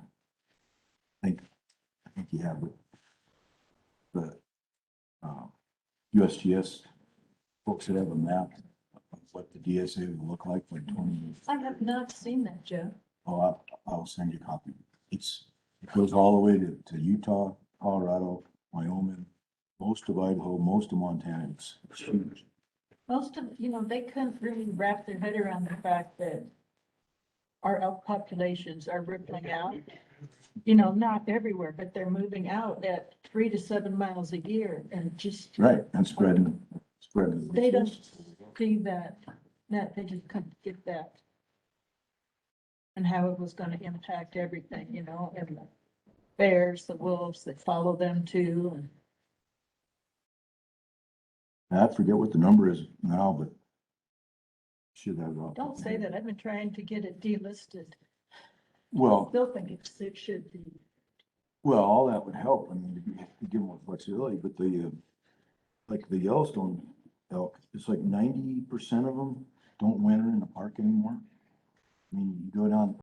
think you have the USGS folks that have a map of what the DSA will look like for 20 years. I have not seen that, Joe. Oh, I'll send you a copy. It goes all the way to Utah, Colorado, Wyoming, most of Idaho, most of Montana, it's huge. Most of, they couldn't really wrap their head around the fact that our elk populations are rippling out. Not everywhere, but they're moving out at 3 to 7 miles a year and just, Right, and spreading. they don't see that they just couldn't get that. And how it was gonna impact everything, and the bears, the wolves that follow them too, and I forget what the number is now, but should have it off. the don't say head. that, I've been trying to get it delisted. Well, Still think it should be. well, all that would help, I mean, to give more flexibility, but like the Yellowstone elk, it's like 90% of them don't winter in the park anymore. I mean, you go down